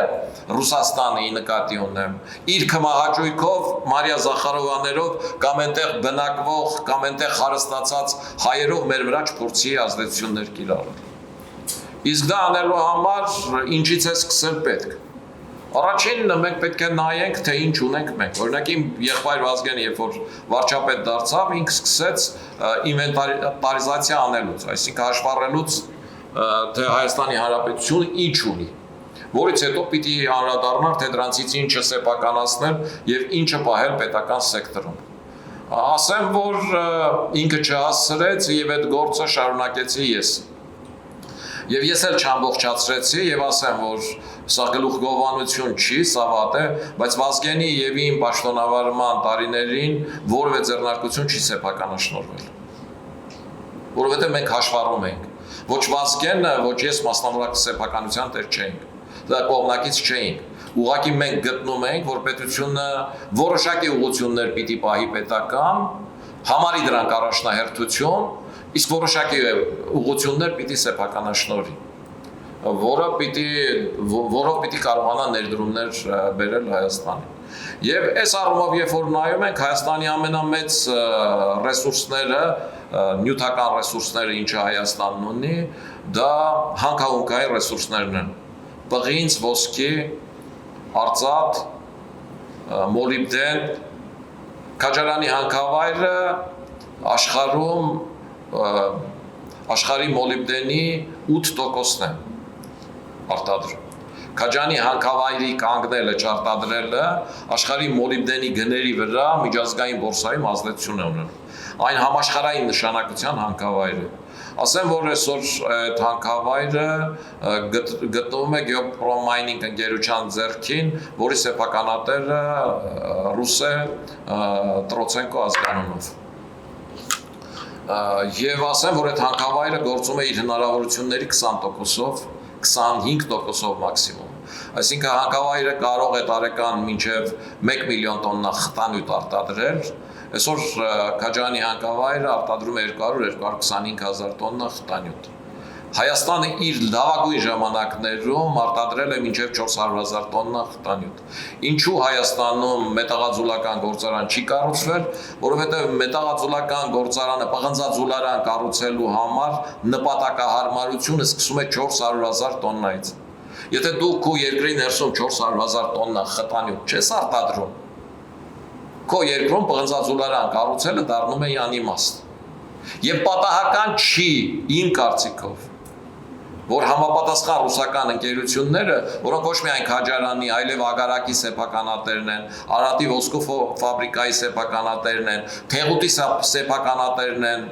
S2: Ռուսաստանի նկատի ունեմ, իր քմահաճույքով, Մարիա Զախարովաներով կամ այնտեղ բնակվող, կամ այնտեղ հարստացած հայերով մեր վրա չփորձի ազդեցություններ կիրառել։ Իսկ դա անելու համար ինչից է սկսել պետք։ Առաջինը մենք պետք է նայենք, թե ինչ ունենք մենք։ Օրինակ իմ եղբայր Վազգենը, երբ որ վարչապետ դարձավ, ինքը սկսեց ինվենտարիզացիա անելուց, այսինքն հաշվառելուց, թե Հայաստանի Հանրապետությունը ինչ ունի, որից հետո պիտի անդրադառնար, թե դրանցից ինչը սեփականացնել եւ ինչը պահել պետական սեկտորում։ Ասեմ, որ ինքը չհասցրեց եւ այդ գործը շարունակեցի ես։ Եվ ես էլ չամբողջացրեցի եւ ասեմ, որ սա գլուխգովանություն չի, սա վատ է, բայց Վազգենի եւ իմ պաշտոնավարման տարիներին որևէ ձեռնարկություն չի սեփականաշնորհվել։ Որովհետեւ մենք հաշվառում ենք, ոչ Վազգենը, ոչ ես մասնավորապես սեփականության տեր չենք, դա կողմնակից չէինք։ Ուղղակի մենք գտնում ենք, որ պետությունը որոշակի ուղղություններ պիտի պահի պետական, համարի դրանք առաջնահերթություն, իսկ որոշակի ուղղություններ պիտի սեփականաշնորհի, որով պիտի կարողանա ներդրումներ բերել Հայաստանին։ Եվ այս առումով, երբ որ նայում ենք Հայաստանի ամենամեծ ռեսուրսները, նյութական ռեսուրսները, ինչը Հայաստանն ունի, դա հանքահունքային ռեսուրսներն են։ Պղինձ, ոսկի, արծաթ, մոլիբդեն, Քաջարանի հանքավայրը աշխարհի մոլիբդենի 8%-ն է արտադրում։ Քաջանի հանքավայրի կանգնելը, չարտադրելը աշխարհի մոլիբդենի գների վրա միջազգային բորսայում ազդեցություն է ունենում։ Այն համաշխարհային նշանակության հանքավայր է։ Ասեմ, որ այսօր այդ հանքավայրը գտնվում է Geopromining ընկերության ձեռքին, որի սեփականատերը ռուս է Տրոցենկո ազգանունով։ Եվ ասեմ, որ այդ հանքավայրը գործում է իր հնարավորությունների 20%-ով, 25%-ով մաքսիմում։ Այսինքն հանքավայրը կարող է տարեկան մինչև 1 միլիոն տոննա խտանյութ արտադրել, այսօր Քաջանի հանքավայրը արտադրում է 200-225 հազար տոննա խտանյութ։ Հայաստանը իր լավագույն ժամանակներում արտադրել է մինչև 400 հազար տոննա խտանյութ։ Ինչու Հայաստանում մետաղաձուլական գործարան չի կառուցվել, որովհետև մետաղաձուլական գործարանը պղնձաձուլարան կառուցելու համար նպատակահարմարությունը սկսում է 400 հազար տոննայից։ Եթե դու քո երկրի ներսում 400 հազար տոննա խտանյութ չես արտադրում, քո երկրում պղնձաձուլարան կառուցելը դառնում է անիմաստ։ Եվ պատահական չի իմ կարծիքով, որ համապատասխան ռուսական ընկերությունները, որոնք ոչ միայն Քաջարանի, այլև Ագարակի սեփականատերն են, Արարատի ոսկու ֆաբրիկայի սեփականատերն են, Թեղուտի սեփականատերն են,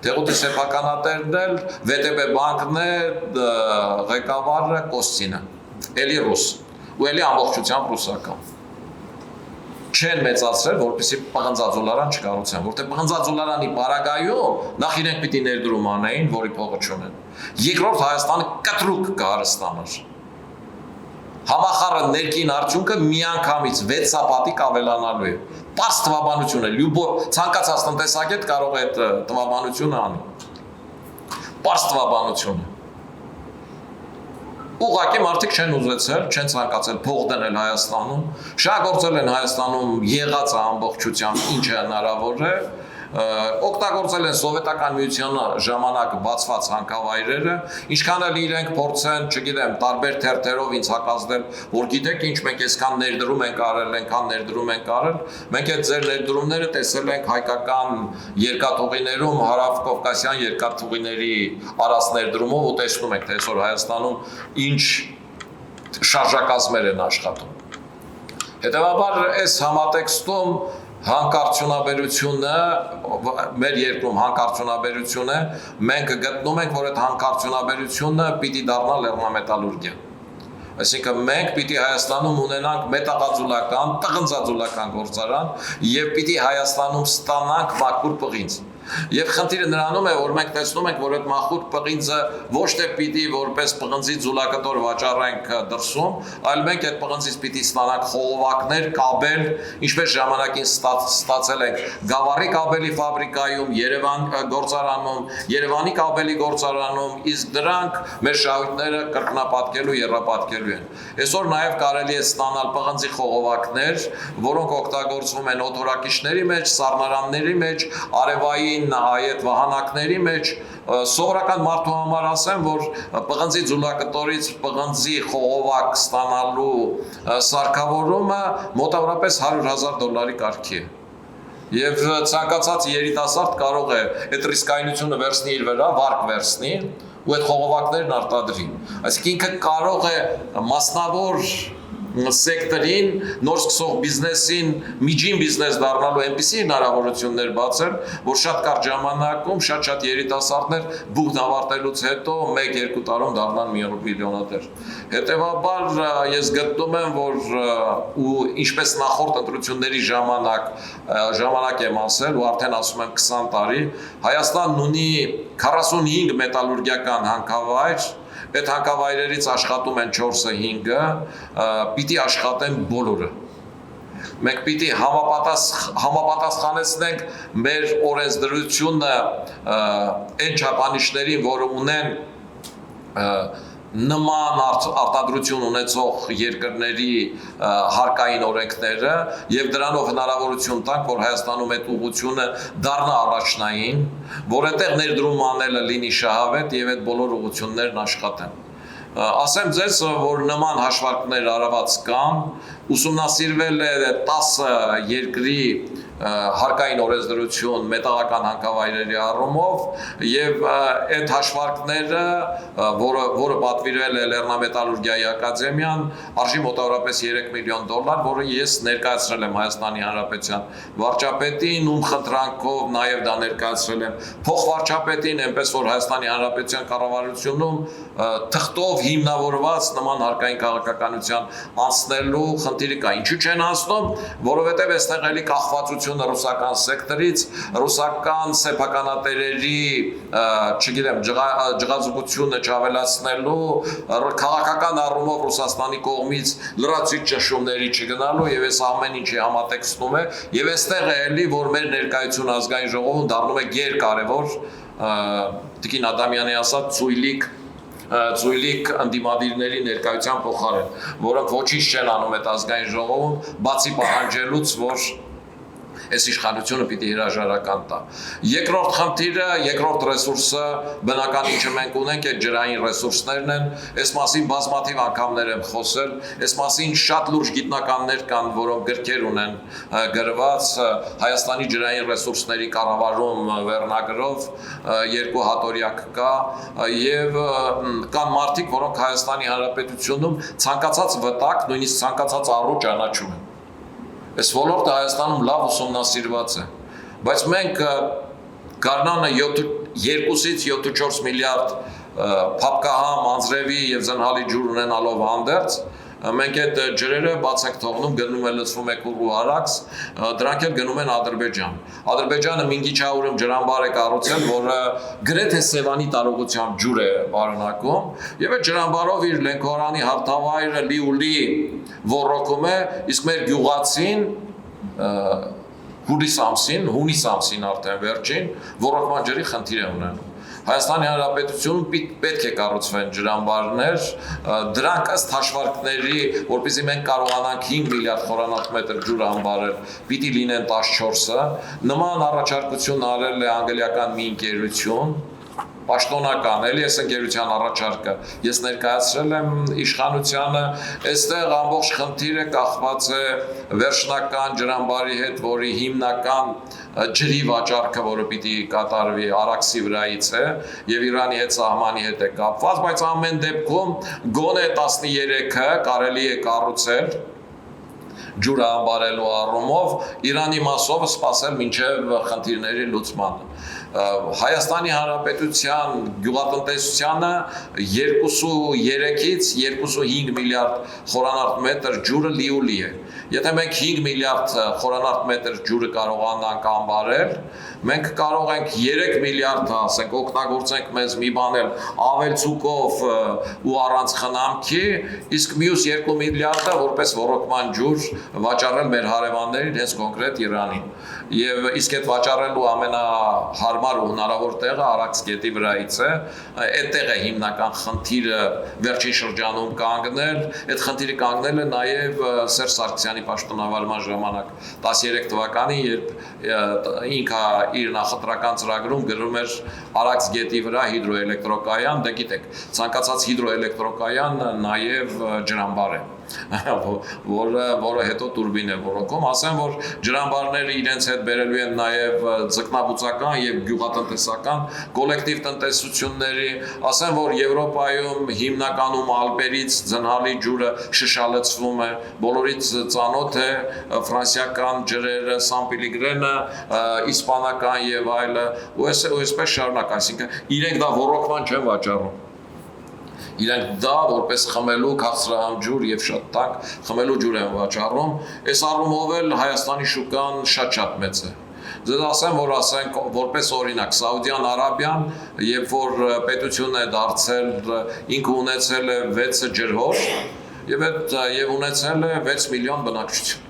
S2: Թեղուտի սեփականատերն էլ VTB բանկն է, ղեկավարը Կոստինը, էլի ռուս, ու էլի ամբողջությամբ ռուսական։ Չեն մեծացրել, որպեսզի պղնձաձոլարան չկառուցեն, որտեղ պղնձաձոլարանի պարագայում նախ իրենք պիտի ներդրում անեին, որի փողը չունեն։ Երկրորդ Հայաստանը կտրուկ կհարստանար։ Համախառը ներքին արդյունքը միանգամից 6 սապատիկ ավելանալու է։ Պարզ թվաբանություն է, ցանկացած տնտեսագետ կարող է այդ թվաբանությունը անի։ Պարզ թվաբանություն է։ Ուղղակի մարդիկ չեն ուզեցել, չեն ցանկացել փող դնել Հայաստանում, շահագործել են Հայաստանում եղածը ամբողջությամբ ինչը հնարավոր է, օգտագործել են սովետական միության ժամանակ բացված հանքավայրերը, ինչքան էլ իրենք փորձեն, չգիտեմ, տարբեր թերթերով ինձ հակազդել, որ գիտեք ինչ մենք այսքան ներդրում ենք արել, այնքան ներդրում ենք արել, մենք այդ ձեր ներդրումները տեսել ենք հայկական երկաթուղիներում, հարավկովկասյան երկաթուղիների առած ներդրումով ու տեսնում ենք, թե այսօր Հայաստանում ինչ շարժակազմեր են աշխատում։ Հետևաբար այս համատեքստում հանքարդյունաբերությունը, մեր երկրում հանքարդյունաբերությունը, մենք գտնում ենք, որ այդ հանքարդյունաբերությունը պիտի դառնա լեռնամետալուրգիա։ Այսինքն մենք պիտի Հայաստանում ունենանք մետաղաձուլական, տղնձաձուլական գործարան եւ պիտի Հայաստանում ստանանք մաքուր պղինձ։ Եվ խնդիրը նրանում է, որ մենք տեսնում ենք, որ այդ մաքուր պղինձը ոչ թե պիտի որպես պղնձի ձուլակտոր վաճառենք դրսում, այլ մենք այդ պղնձից պիտի ստանանք խողովակներ, կաբել, ինչպես ժամանակին ստացել ենք Գավառի կաբելի ֆաբրիկայում, Երևան գործարանում, Երևանի կաբելի գործարանում, իսկ դրանք մեր շահույթները կրկնապատկելու, եռապատկելու են։ Այսօր նաև կարելի է ստանալ պղնձի խողովակներ, որոնք օգտագործվում են օդորակիչների մեջ, սառնարանների մեջ, արևային այդ վահանակների մեջ, սովորական մարդու համար ասեմ, որ պղնձի ձուլակտորից պղնձի խողովակ ստանալու սարքավորումը մոտավորապես $100,000 կարգի է։ Եվ ցանկացած երիտասարդ կարող է այդ ռիսկայնությունը վերցնի իր վրա, վարկ վերցնի ու այդ խողովակներն արտադրի։ Այսինքն ինքը կարող է մասնավոր սեկտորին, նոր սկսող բիզնեսին, միջին բիզնես դառնալու այնպիսի հնարավորություններ բացել, որ շատ կարճ ժամանակում շատ երիտասարդներ բուհն ավարտելուց հետո 1-2 տարում դառնան միլիոնատեր։ Հետևաբար ես գտնում եմ, որ ու ինչպես նախորդ ընտրությունների ժամանակ եմ ասել ու արդեն ասում եմ 20 տարի, Հայաստանն ունի 45 մետալուրգիական հանքավայր, այդ հանքավայրերից աշխատում են 4-5-ը, պիտի աշխատեն բոլորը։ Մենք պիտի համապատասխանեցնենք մեր օրենսդրությունը այն չափանիշներին, որը ունեն նման արտադրություն ունեցող երկրների հարկային օրենքները եւ դրանով հնարավորություն տանք, որ Հայաստանում այդ ուղղությունը դառնա առաջնային, որ այդտեղ ներդրում անելը լինի շահավետ եւ այդ բոլոր ուղղություններն աշխատեն։ Ասեմ ձեզ, որ նման հաշվարկներ արված կան, ուսումնասիրվել է 10 երկրի հարկային օրենսդրություն մետաղական հանքավայրերի առումով եւ այդ հաշվարկները, որը պատվիրել է Լեռնամետալուրգիայի ակադեմիան, արժի մոտավորապես $3 միլիոն, որը ես ներկայացրել եմ Հայաստանի Հանրապետության վարչապետին, ում խնդրանքով նաեւ դա ներկայացրել եմ փոխվարչապետին, այնպես որ Հայաստանի Հանրապետության կառավարությունում թղթով հիմնավորված նման հարկային քաղաքականության անցնելու խնդիրը կա։ Ինչու չեն անցնում, որովհետեւ այստեղ էլի կախվածությունը ռուսական սեկտորից, ռուսական սեփականատերերի, չգիտեմ, ջղաձուկությունը չավելացնելու, քաղաքական առումով Ռուսաստանի կողմից լրացուցիչ ճնշումների չգնալու եւ այս ամեն ինչի համատեքստում է եւ այստեղ է էլի, որ մեր ներկայություն ազգային ժողովում դառնում է գերկարևոր, Տիկին Ադամյանի ասած ծույլիկ ընդդիմադիրների ներկայության փոխարեն, որոնք ոչինչ չեն անում այդ ազգային ժողովում, բացի պահանջելուց, որ Այս իշխանությունը պիտի հրաժարական տա։ Երկրորդ խնդիրը, երկրորդ ռեսուրսը բնական ինչը մենք ունենք այդ ջրային ռեսուրսներն են, այս մասին բազմաթիվ անգամներ եմ խոսել, այս մասին շատ լուրջ գիտնականներ կան, որոնք գրքեր ունեն գրված Հայաստանի ջրային ռեսուրսների կառավարում վերնագրով, 2 հատորյակ կա եւ կան մարդիկ, որոնք Հայաստանի Հանրապետությունում ցանկացած վտակ, նույնիսկ ցանկացած առու ճանաչում են։ Այս ոլորտը Հայաստանում լավ ուսումնասիրված է, բայց մենք գարնանը 2-ից 7-4 միլիարդ փափկահամ, անձրևի եւ զնհալի ջուր ունենալով հանդերձ, մենք այդ ջրերը բաց ենք թողնում, գնում է լցվում է Քուռու հարաքս, դրանք էլ գնում են Ադրբեջան։ Ադրբեջանը Մինգիչաուրում ջրամբար է կառուցել, որը գրեթե Սևանի տարողությամբ ջուր է պարունակում, եւ այդ ջրամբարով իր Լենքորանի հարթավայրը լի ոռոգում է, իսկ մեր գյուղացին հունիս ամսին արդեն վերջին ոռոգման ջրի խնդիր է ունենում։ Հայաստանի Հանրապետությունում պետք է կառուցվեն ջրամբարներ, դրանք ըստ հաշվարկների, որպեսզի մենք կարողանանք 5 միլիարդ խորանարդ ջուր ամբարել, պիտի լինեն 14-ը։ Նման առաջարկություն արել է անգլիական մի ընկերություն, պաշտոնական, էլի այս ընկերության առաջարկը ես ներկայացրել եմ իշխանությանը, այստեղ ամբողջ խնդիրը կախված է վերջնական ջրամբարի հետ, որի հիմնական ջրի վաճառքը, որը պիտի կատարվի Արաքսի վրայից է եւ Իրանի հետ սահմանի հետ է կապված, բայց ամեն դեպքում գոնե 13-ը կարելի է կառուցել ջուրը ամբարելու առումով, Իրանի մասով սպասել մինչև խնդիրների լուծմանը։ Հայաստանի Հանրապետության գյուղատնտեսությանը 2.3-ից 2.5 միլիարդ խորանարդ մետր ջուրը լի է։ Եթե մենք 5 միլիարդ խորանարդ մետր ջուրը կարողանանք ամբարել, մենք կարող ենք 3 միլիարդ, ասենք, օգտագործենք մեզ մի բան էլ ավելցուկով ու առանց խնամքի, իսկ մյուս 2 միլիարդը որպես ոռոգման ջուր վաճառել մեր հարևաններին, հենց կոնկրետ Իրանին։ Եվ իսկ այդ վաճառելու ամենահարմար ու հնարավոր տեղը Արաքս գետի վրայից է, այդտեղ է հիմնական խնդիրը վերջին շրջանում կանգնել, այդ խնդիրը կանգնել է նաև Սերժ Սարգսյանի պաշտոնավարման ժամանակ 13 թվականին, երբ ինքը իր նախընտրական ծրագրում գրում էր Արաքս գետի վրա հիդրոէլեկտրոկայան, դե գիտեք, ցանկացած հիդրոէլեկտրոկայան նաև ջրամբար է, որը հետո տուրբին է ոռոգում, ասեմ, որ ջրամբարները իրենց հետ բերելու են նաև ձկնաբուծական եւ գյուղատնտեսական կոլեկտիվ տնտեսությունների, ասեմ, որ Եվրոպայում հիմնականում Ալպերից զնհալի ջուրը շշալցվում է, բոլորից ծանոթ է ֆրանսիական ջրերը, Սան Պիլիգրենը, իսպանական եւ այլը, ու այսպես շարունակ, այսինքն իրենք դա ոռոգման չեն վաճառում։ Իրենք դա որպես խմելու քաղցրահամ ջուր եւ շատ տաք խմելու ջուր են վաճառում, այս առումով էլ Հայաստանի շուկան շատ մեծ է։ Ձեզ ասեմ, որ ասենք որպես օրինակ Սաուդյան Արաբիան, երբ որ պետություն է դարձել, ինքը ունեցել է 6 ջրհոր եւ ունեցել է 6 միլիոն բնակչություն։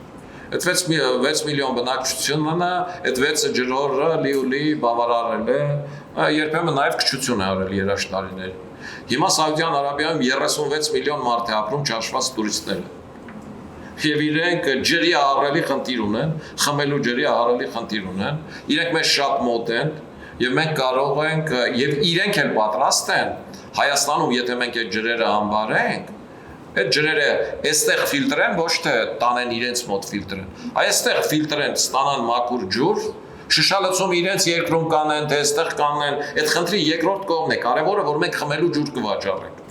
S2: Այդ 6 միլիոն բնակչությունը այդ 6 ջրհորը լի բավարարել է, երբեմն նաև քչություն է արել երաշտարիներին։ Հիմա Սաուդյան Արաբիայում 36 միլիոն մարդ է ապրում չհաշված տուրիստները։ Եվ իրենք ջրի ահռելի խնդիր ունեն, խմելու ջրի ահռելի խնդիր ունեն, իրենք մեզ շատ մոտ են եւ մենք կարող ենք եւ իրենք էլ պատրաստ են Հայաստանում, եթե մենք այդ ջրերը ամբարենք, այդ ջրերը այստեղ ֆիլտրեն, ոչ թե տանեն իրենց մոտ ֆիլտրեն, այստեղ ֆիլտրեն, ստանան մաքուր ջուր, շշալցում իրենց երկրում կանեն, թե այստեղ կանեն, այդ խնդրի երկրորդ կողմն է, կարևորը, որ մենք խմելու ջուր կվաճառենք։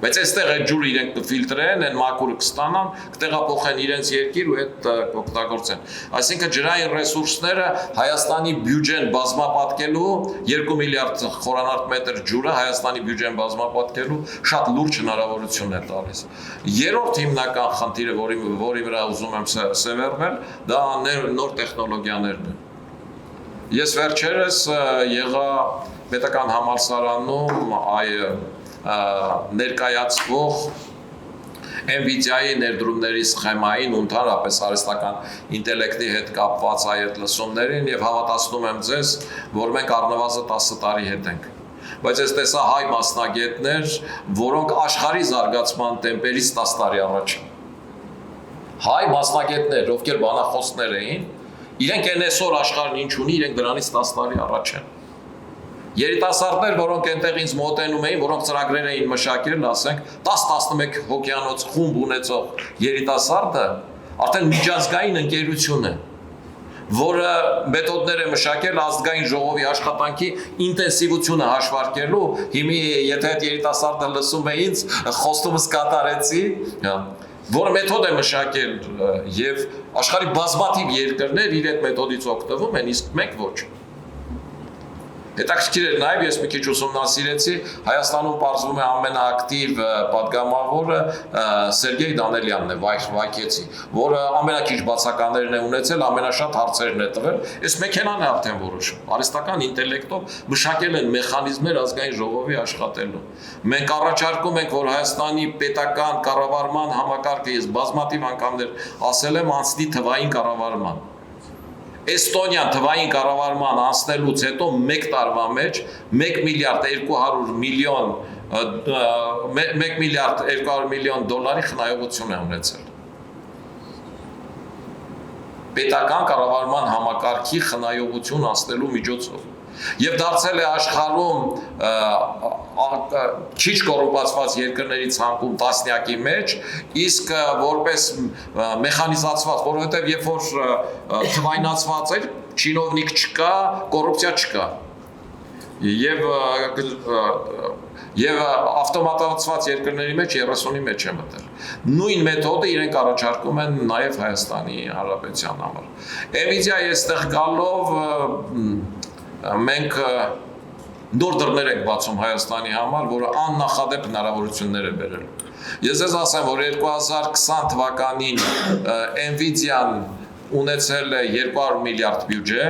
S2: Բայց այստեղ այդ ջուրը իրենք կֆիլտրեն, այն մաքուրը կստանան, կտեղափոխեն իրենց երկիր ու այդ կօգտագործեն։ Այսինքն ջրային ռեսուրսները Հայաստանի բյուջեն բազմապատկելու 2 միլիարդ խորանարդ մետր ջուրը Հայաստանի բյուջեն բազմապատկելու շատ լուրջ հնարավորություն է տալիս։ Երրորդ հիմնական խնդիրը, որի վրա ուզում եմ սևեռվել, դա նոր տեխնոլոգիաներն են։ Ես վերջերս եղա պետական համալսարանում ներկայացվող NVIDIA-ի ներդրումների սխեմային ու ընդհանրապես արհեստական ինտելեկտի հետ կապված այդ լսումներին եւ հավատացնում եմ ձեզ, որ մենք առնվազն 10 տարի հետ ենք։ Բայց ես տեսա հայ մասնագետներ, որոնք աշխարհի զարգացման տեմպերից 10 տարի առաջ։ Հայ մասնագետներ, ովքեր բանախոսներ էին, Իրենք են այսօր աշխարհն ինչ ունի, իրենք դրանից 10 տարի առաջ են։ Երիտասարդներ, որոնք այնտեղ ինձ մոտենում էին, որոնք ծրագրեր էին մշակել, ասենք 10-11 հոգյանոց խումբ ունեցող երիտասարդը արդեն միջազգային ընկերություն է, որը մեթոդներ է մշակել ազգային ժողովի աշխատանքի ինտենսիվությունը հաշվարկելու, հիմի եթե այդ երիտասարդը լսում է ինձ, խոստումս կատարեցի, որը մեթոդ է մշակել եւ աշխարհի բազմաթիվ երկրներ իր այդ մեթոդից օգտվում են, իսկ մենք ոչ։ Հետաքրքիր էր նաև ես մի քիչ ուսումնասիրեցի Հայաստանում պարզվում է ամենաակտիվ պատգամավորը Սերգեյ Դանելյանն է, Վայքեցի, որը ամենաքիչ բացականներն է ունեցել, ամենաշատ հարցերն է տվել, այս մեքենան է արդեն որոշում։ Արհեստական ինտելեկտով մշակել են մեխանիզմներ ազգային ժողովի աշխատելու։ Մենք առաջարկում ենք, որ Հայաստանի պետական կառավարման համակարգը, ես բազմաթիվ անգամներ ասել եմ, անցնի թվային կառավարման։ Էստոնիան թվային կառավարման անցնելուց հետո 1 տարվա մեջ 1 միլիարդ 200 միլիոն դոլարի խնայողություն է ունեցել։ Պետական կառավարման համակարգի խնայողություն անցնելու միջոցով։ Եվ դարձել է աշխարհում քիչ կոռումպացված երկրների ցանկում տասնյակի մեջ, իսկ որպես մեխանիզացված, որովհետև երբ որ թվայնացված էր, չինովնիկ չկա, կոռուպցիա չկա։ Եվ ավտոմատացված երկրների մեջ 30-ի մեջ է մտել։ Նույն մեթոդը իրենք առաջարկում են նաև Հայաստանի Հանրապետության համար։ Էվիդիա այստեղ գալով մենք նոր դռներ ենք բացում Հայաստանի համար, որը աննախադեպ հնարավորություններ է բերել։ Ես ես ասեմ, որ 2020 թվականին Nvidia-ն ունեցել է 200 միլիարդ բյուջե,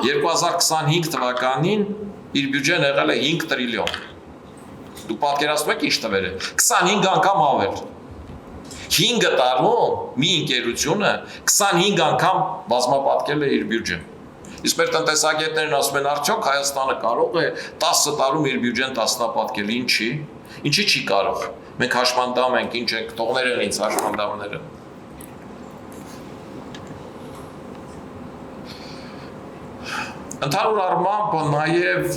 S2: 2025 թվականին իր բյուջեն եղել է 5 տրիլիոն։ Դուք պատկերացնում եք ինչ տվեր է, 25 անգամ ավել։ 5 տարում մի ընկերությունը 25 անգամ բազմապատկել է իր բյուջեն։ Իսկ մեր տնտեսագետներն ասում են, արդյոք Հայաստանը կարող է 10 տարում իր բյուջեն տասնապատկել, ինչի չի կարող։ Մենք հաշմանդամ ենք, ինչ ենք, թողներ են ինձ հաշմանդամները։ Ընդհանուր առմամբ նաև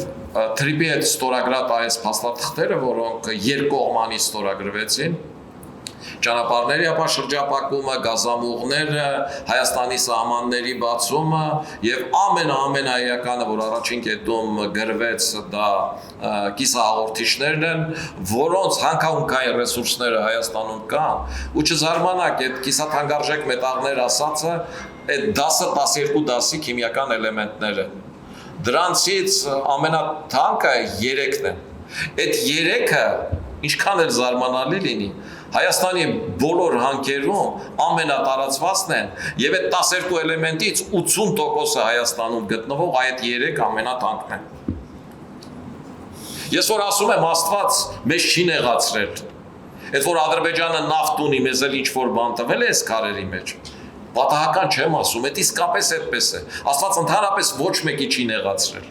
S2: թրիպի հետ ստորագրած այս փաստաթղթերը, որոնք երկկողմանի ստորագրվեցին, ճանապարհների ապաշրջապակումը, գազամուղները, Հայաստանի սահմանների բացումը եւ ամենաէականը, որ առաջին կետում գրվեց, դա կիսահաղորդիչներն են, որոնց հանքահունքային ռեսուրսները Հայաստանում կան, ու չզարմանաք, այդ կիսաթանկարժեք մետաղներ ասածը, այդ 10-12 դասի քիմիական էլեմենտները։ Դրանցից ամենաթանկը 3-ն է։ Այդ 3-ը ինչքան էլ զարմանալի լինի, Հայաստանի բոլոր հանքերում ամենատարածվածն են եւ այդ 12 էլեմենտից 80%-ը Հայաստանում գտնվող այդ 3 ամենաթանկն են։ Ես որ ասում եմ Աստված մեզ չի նեղացրել, այդ որ Ադրբեջանը նավթ ունի, մեզ էլ ինչ-որ բան տվել է այս քարերի մեջ, պատահական չեմ ասում, այդ իսկապես այդպես է, Աստված ընդհանրապես ոչ մեկի չի նեղացրել։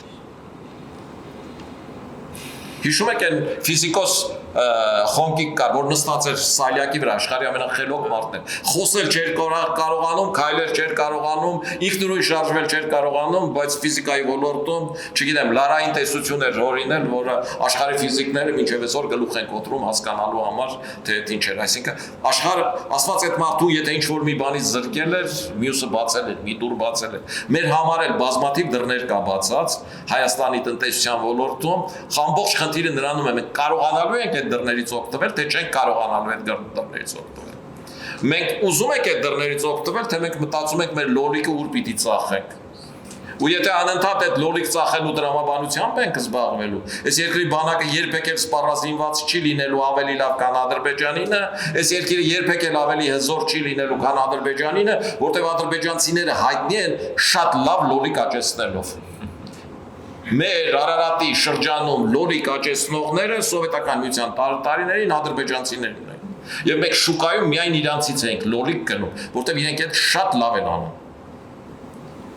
S2: Հիշում եք այն ֆիզիկոս Խոնկիկ կար, որ նստած էր սալյակի վրա, աշխարհի ամենախելոք մարդն է, խոսել չէր կարողանում, քայլել չէր կարողանում, ինքնուրույն շարժվել չէր կարողանում, բայց ֆիզիկայի ոլորտում, չգիտեմ, լարային տեսություն էր հորինել, որը աշխարհի ֆիզիկները մինչև այսօր գլուխ են կոտրում հասկանալու համար, թե դա ինչ էր, այսինքն աշխարհը Աստված այդ մարդու եթե ինչ-որ մի բանից զրկել էր, մյուսը բացել էր, մի դուր բացել էր։ Մեր համար էլ բազմաթիվ դռներ կա բացած Հայաստանի տնտեսության ոլորտում, ամբողջ խնդիրը նրանում է, մենք կարողանալու ենք այդ դռներից օգտվել, թե չենք կարողանալու այդ դռներից օգտվել։ Մենք ուզում ենք այդ դռներից օգտվել, թե մենք մտածում ենք մեր լոլիկը ուր պիտի ծախենք։ Ու եթե անընդհատ այդ լոլիկ ծախելու դրամաբանությամբ ենք զբաղվելու, այս երկրի բանակը երբեք էլ սպառազինված չի լինելու ավելի լավ քան Ադրբեջանինը, այս երկիրը երբեք էլ ավելի հզոր չի լինելու քան Ադրբեջանինը, որտեղ ադրբեջանցիները հայտնի են շատ լավ լոլիկ աճեցնելով։ Մեր Արարատի շրջանում լոլիկ աճեցնողները սովետական միության տարիներին ադրբեջանցիներն են։ Եվ մենք շուկայում միայն իրանցից ենք լոլիկ գնում, որտեղ իրենք այդ շատ լավ են անում։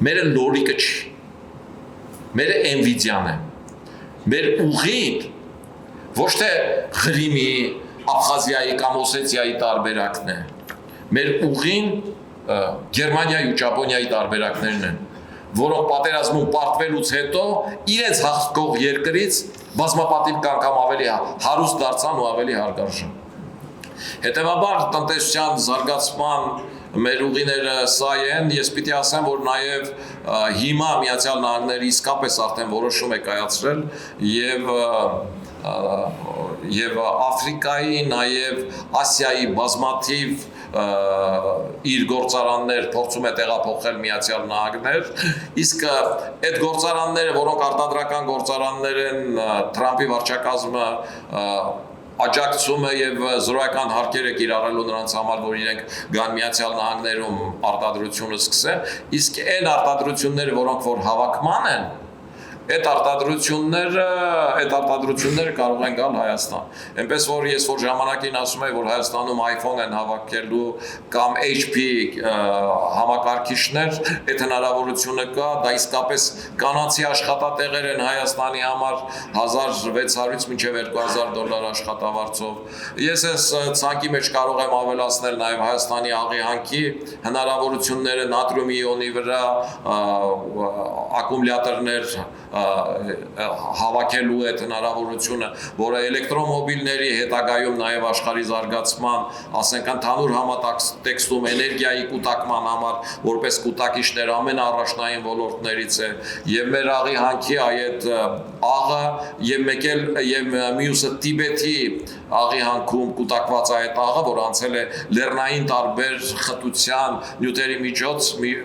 S2: Մերը լոլիկը չի։ Մերը Nvidia-ն է։ Մեր ուղին ոչ թե Ղրիմի, Աբխազիայի կամ Օսետիայի տարբերակն է։ Մեր ուղին Գերմանիայի ու Ճապոնիայի տարբերակներն են, որոնք պատերազմում պարտվելուց հետո իրենց հաղթող երկրից բազմապատիվ անգամ ավելի հարուստ դարձան ու ավելի հարգարժան։ Հետևաբար տնտեսության զարգացման մեր ուղիները սա են, ես պիտի ասեմ, որ նաև հիմա Միացյալ Նահանգները իսկապես արդեն որոշում է կայացրել եւ Աֆրիկայի, նաև Ասիայի բազմաթիվ իր գործարաններ փորձում է տեղափոխել Միացյալ Նահանգներ, իսկ այդ գործարանները, որոնք արտադրական գործարաններ են, Թրամփի վարչակազմը աջակցում է եւ զրոյական հարկեր է կիրառելու նրանց համար, որ իրենք գան Միացյալ Նահանգներում արտադրությունը սկսեն, իսկ այն արտադրությունները, որոնք որ հավաքման են, այդ արտադրությունները կարող են գալ Հայաստան։ Այնպես որ ես որ ժամանակին ասում եմ, որ Հայաստանում iPhone են հավաքելու կամ HP համակարգիչներ, այդ հնարավորությունը կա, դա իսկապես կանացի աշխատատեղեր են Հայաստանի համար 1600-ից մինչև $2000 աշխատավարձով։ Ես այս ցանկի մեջ կարող եմ ավելացնել նաև Հայաստանի աղիանքի հնարավորությունները նատրիումի իոնի վրա ակումուլյատորներ հավաքելու այդ հնարավորությունը, որը էլեկտրոմոբիլների հետագայում նաև աշխարհի զարգացման, ասենք ընդհանուր համատեքստում էներգիայի կուտակման համար, որպես կուտակիչներ ամենաառաջնային ոլորտներից է, եւ մեր աղի հանքի այդ աղը եւ մյուսը Տիբեթի աղի հանքում կուտակված այդ աղը, որ անցել է լեռնային տարբեր խտության նյութերի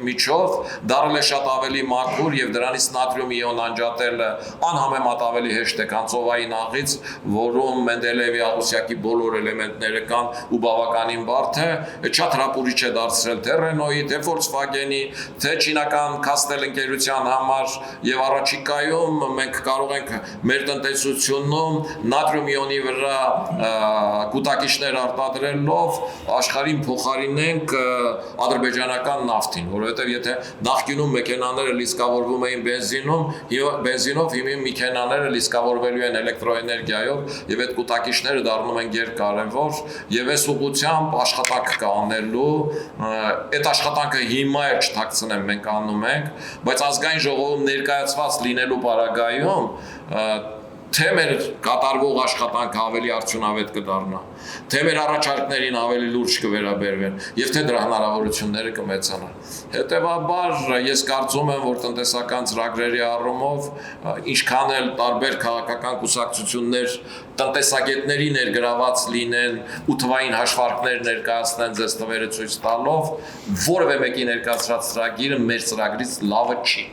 S2: միջով, դառել է շատ ավելի մաքուր եւ դրանից նատրիում իոն անջատելը անհամեմատ ավելի հեշտ է, քան ծովային աղից, որում Մենդելեևի աղյուսակի բոլոր էլեմենտները կան ու բավականին բարդ է, շատ հրապուրիչ է դարձրել թե Renault-ի, թե Volkswagen-ի, թե չինական Castel ընկերության համար եւ առաջիկայում մենք կարող ենք մեր տնտեսությունում նատրիում իոնի վրա կուտակիչներ արտադրելով աշխարհին փոխարինենք ադրբեջանական նավթին, որովհետեւ եթե նախկինում մեքենաները լիցքավորվում էին բենզինով, հիմա մեքենաները լիցքավորվելու են էլեկտրոէներգիայով եւ այդ կուտակիչները դառնում են երկարևոր եւ այս ուղղությամբ աշխատանք կա անելու, այդ աշխատանքը հիմա էլ չթաքցնեմ մենք անում ենք, բայց ազգային ժողովում ներկայացված լինելու պարագայում թե մեր կատարվող աշխատանքը ավելի արդյունավետ կդառնա, թե մեր առաջարկներին ավելի լուրջ կվերաբերվեն եւ թե դրա հնարավորությունները կմեծանան։ Հետևաբար ես կարծում եմ, որ տնտեսական ծրագրերի առումով ինչքան էլ տարբեր քաղաքական կուսակցություններ տնտեսագետների ներգրաված լինեն ու թվային հաշվարկներ ներկայացնեն ձեզ տվերը ցույց տալով, որևէ մեկի ներկայացրած ծրագիրը մեր ծրագրից լավը չի։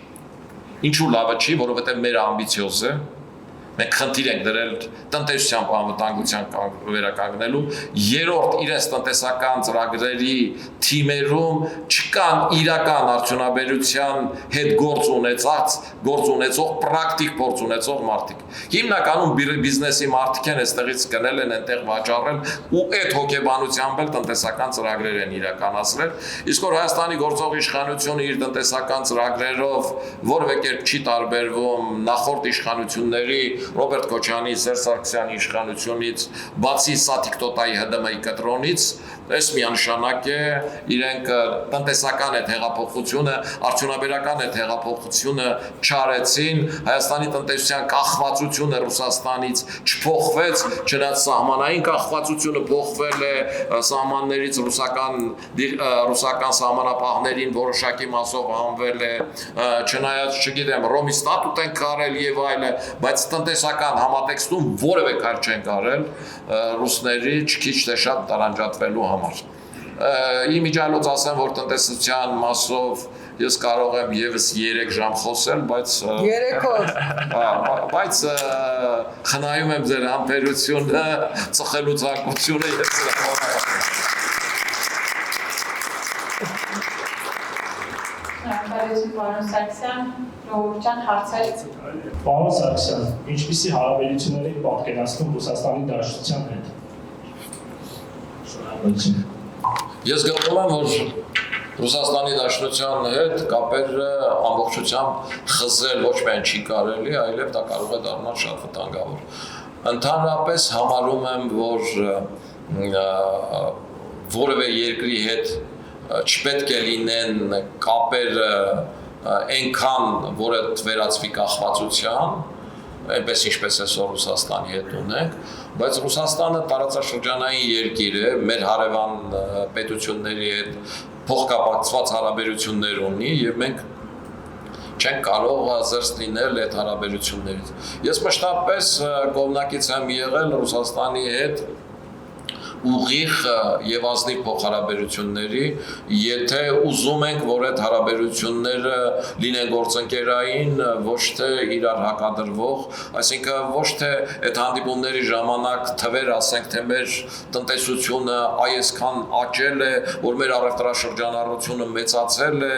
S2: Ինչու լավը չի, որովհետեւ մեր ամբիցիոզ է, մենք խնդիր ենք դրել տնտեսության անվտանգության վերականգնելու, երրորդ իրենց տնտեսական ծրագրերի թիմերում չկան իրական արդյունաբերության հետ գործ ունեցող պրակտիկ փորձ ունեցող մարդիկ։ Հիմնականում բիզնեսի մարդիկ են այստեղից գնել են այնտեղ վաճառել ու այդ հոգեբանությամբ էլ տնտեսական ծրագրեր են իրականացրել, իսկ որ Հայաստանի գործող իշխանությունը իր տնտեսական ծրագրերով որևէ կերպ չի տարբերվում նախորդ իշխանությունների Ռոբերտ Քոչյանի, Սերժ Սարգսյանի իշխանությունից, բացի Սաթիկ Տոտայի ՀԴՄ-ի կտրոնից, այս միանշանակ է իրենք տնտեսական այդ հեղափոխությունը, արդյունաբերական այդ հեղափոխությունը չարեցին, Հայաստանի տնտեսության կախվածությունը Ռուսաստանից չփոխվեց, չնայած սահմանային կախվածությունը փոխվել է սահմաններից ռուսական սահմանապահներին որոշակի մասով հանվել է, չնայած, չգիտեմ, Ռոմի ստատուտ են կարել եւ այլը, բայց տնտեսական համատեքստում որևէ քայլ չեն կարել ռուսների քիչ թե շատ տարանջատվելու համար։ Իմիջիալոց ասեմ, որ տնտեսության մասով ես կարող եմ եւս 3 ժամ խոսել, բայց խնայում եմ ձեր համբերությունը, ծխելու ցանկությունը եւ
S1: Պարոն Սարգսյան, Ռոբերտյան հարցեր։
S3: Պարոն Սարգսյան, ինչպիսի հարաբերություններ եք պատկերացնում Ռուսաստանի Դաշնության հետ։
S2: Ես գտնում եմ, որ Ռուսաստանի Դաշնության հետ կապերը ամբողջությամբ խզել ոչ միայն չի կարելի, այլև դա կարող է դառնալ շատ վտանգավոր։ Ընդհանրապես համարում եմ, որ որևէ երկրի հետ չպետք է լինեն կապերը այնքան, որը վերածվի կախվածության, այնպես ինչպես այսօր Ռուսաստանի հետ ունենք, բայց Ռուսաստանը տարածաշրջանային երկիր է, մեր հարևան պետությունների հետ փոխկապակցված հարաբերություններ ունի եւ մենք չենք կարող զերծ լինել այդ հարաբերություններից։ Ես մշտապես կողմնակից եմ եղել Ռուսաստանի հետ ուղիղ եւ ազնիվ փոխհարաբերությունների, եթե ուզում ենք, որ այդ հարաբերությունները լինեն գործընկերային, ոչ թե իրար հակադրվող, այսինքն ոչ թե այդ հանդիպումների ժամանակ թվեր ասենք, թե մեր տնտեսությունը այսքան աճել է, որ մեր առևտրաշրջանառությունը մեծացել է,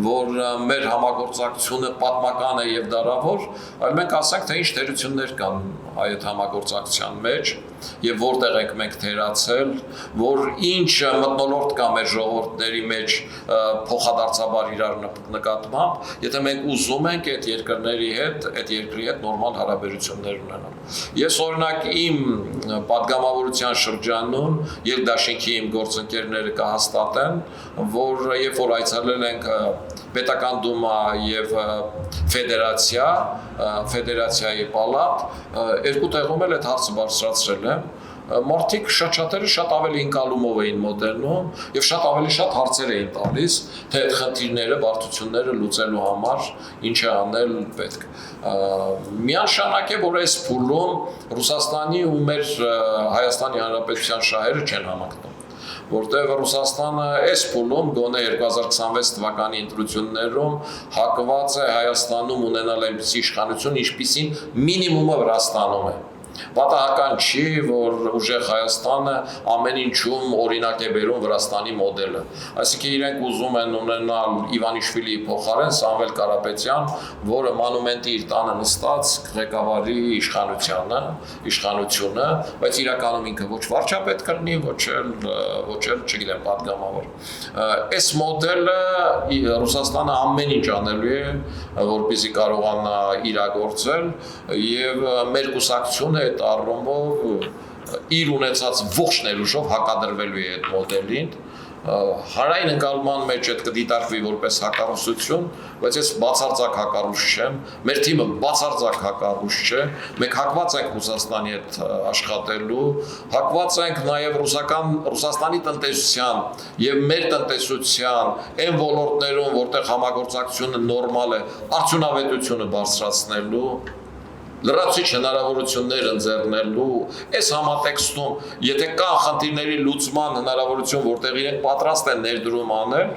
S2: որ մեր համագործակցությունը պատմական է եւ դարավոր, այլ մենք ասենք, թե ինչ թերություններ կան այդ համագործակցության մեջ եւ որտեղ ենք մենք թերացել, որ ինչ մթնոլորտ կա մեր ժողովուրդների մեջ փոխադարձաբար իրար նկատմամբ, եթե մենք ուզում ենք այդ երկրների հետ, այդ երկրի հետ նորմալ հարաբերություններ ունենալ։ Ես օրինակ իմ պատգամավորության շրջանում Ելդաշինքի իմ գործընկերները կհաստատեն, որ երբ որ այցելել ենք Պետական դումա եւ ֆեդերացիայի պալատ, երկու տեղում էլ այդ հարցը բարձրացրել եմ, մարդիկ շատերը շատ ավելի ընկալումով էին մոտենում եւ շատ ավելի շատ հարցեր էին տալիս, թե այդ խնդիրները, բարդությունները լուծելու համար ինչ է անել պետք։ Միանշանակ է, որ այս փուլում Ռուսաստանի ու մեր Հայաստանի Հանրապետության շահերը չեն համակնում, որտեղ Ռուսաստանը այս փուլում գոնե 2026 թվականի ընտրություններում հակված է Հայաստանում ունենալ այնպիսի իշխանություն, ինչպիսին մինիմումը Վրաստանում է։ Պատահական չի, որ ուժեղ Հայաստանը ամեն ինչում օրինակ է բերում Վրաստանի մոդելը։ Այսինքն իրենք ուզում են ունենալ Իվանիշվիլիի փոխարեն Սամվել Կարապետյան, որը մանումենտի իր տանը նստած ղեկավարի իշխանությունը, բայց իրականում ինքը ոչ վարչապետ կլինի, ոչ էլ, չգիտեմ, պատգամավոր։ Այս մոդելը Ռուսաստանը ամեն ինչ անելու է, որպեսզի կարողանա իրագործել եւ մեր կուսակցությունը այդ առումով իր ունեցած ողջ ներուժով հակադրվելու է այդ մոդելին, հանրային ընկալման մեջ այդ կդիտարկվի որպես հակառուսություն, բայց ես բացարձակ հակառուս չեմ, մեր թիմը բացարձակ հակառուս չէ, մենք հակված ենք Ռուսաստանի հետ աշխատելու, հակված ենք նաև Ռուսաստանի տնտեսության եւ մեր տնտեսության այն ոլորտներում, որտեղ համագործակցությունը նորմալ է, արդյունավետությունը բարձրացնելու, լրացուցիչ հնարավորություններ ընձեռնելու, այս համատեքստում, եթե կա խնդիրների լուծման հնարավորություն, որտեղ իրենք պատրաստ են ներդրում անել,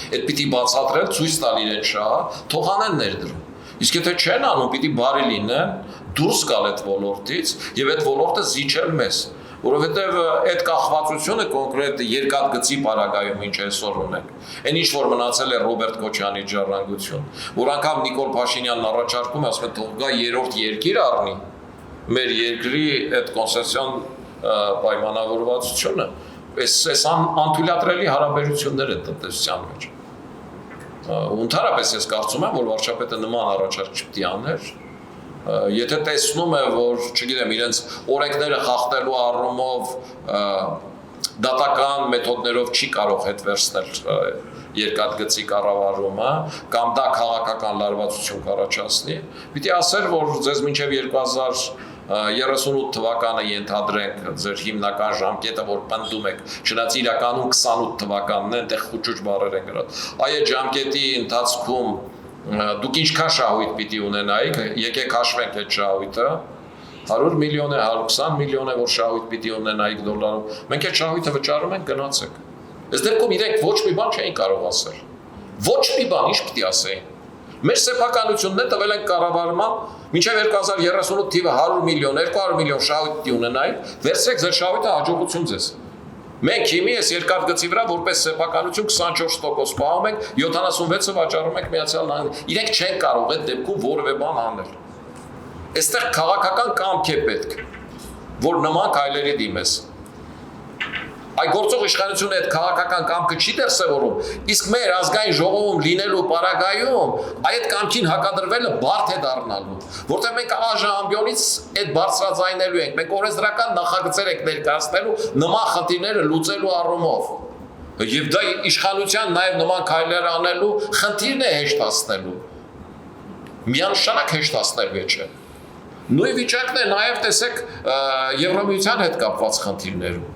S2: այդ պիտի բացատրել, ցույց տալ իրենց շահը, թող անեն ներդրում։ Իսկ եթե չեն անում, պիտի բարի լինեն, դուրս գալ այդ ոլորտից եւ այդ ոլորտը զիջել մեզ, որովհետեւ այդ կախվածությունը կոնկրետ երկաթգծի պարագայում ինչ այսօր ունենք, այն ինչ որ մնացել է Ռոբերտ Քոչյանի ժառանգություն, որ անգամ Նիկոլ Փաշինյանն առաջարկում է, ասում է թող գա երրորդ երկիր առնի մեր երկրի այդ կոնսեսիոն պայմանավորվածությունը, այս անթույլատրելի հարաբերություններ են տնտեսության մեջ։ Ընդհանրապես ես կարծում եմ, որ վարչապետը նման առաջարկ չպետք է աներ, եթե տեսնում է, որ, չգիտեմ, իրենց օրենքները խախտելու առումով դատական մեթոդներով չի կարող հետ վերցնել երկաթգծի կառավարումը, կամ դա քաղաքական լարվածություն կառաջացնի, պիտի ասեր, որ ձեզ մինչև 2038 թվականը ենթադրենք ձեր հիմնական ժամկետը, որ պնդում եք, չնայած իրականում 28 թվականն է, այնտեղ խուճուճ բառեր են գրած։ Այդ ժամկետի ընթացքում դուք ինչքան շահույթ պիտի ունենայիք, եկեք հաշվենք այդ շահույթը, 100 միլիոն է, 120 միլիոն է, որ շահույթ պիտի ունենայիք դոլարով, մենք այդ շահույթը վճարում ենք, գնացեք։ Այս դեպքում իրենք ոչ մի բան չէին կարող ասել, ոչ մի բան, ինչ պիտի ասեին։ Մեր սեփականությունն է տվել ենք կառավարման, մինչև 2038 թիվը 100 միլիոն, 200 միլիոն շահույթ պիտի ունենայիք, վերցրեք ձեր շահույթը, հաջողություն ձեզ։ Մենք հիմի այս երկաթգծի վրա որպես սեփականություն 24% պահում ենք, 76-ը վաճառում ենք Միացյալ Նահանգներին։ Իրենք չեն կարող այդ դեպքում որևէ բան անել։ Այստեղ քաղաքական կամք է պետք, որ նման քայլերի դիմես։ Այ գործող իշխանությունը այդ քաղաքական կամքը չի դրսևորում, իսկ մեր ազգային ժողովում լինելու պարագայում այդ կամքին հակադրվելը բարդ է դառնալու, որտեղ մենք ԱԺ-ամբիոնից այդ բարձրաձայնելու ենք, մենք օրենսդրական նախագծեր ենք ներկայացնելու նման խնդիրները լուծելու առումով։ Եվ դա իշխանության նաև նման քայլեր անելու խնդիրն է հեշտացնելու։ Միանշանակ հեշտացնելու չէ։ Նույն վիճակն է նաև տեսեք Եվրամիության հետ կապված խնդիրներում։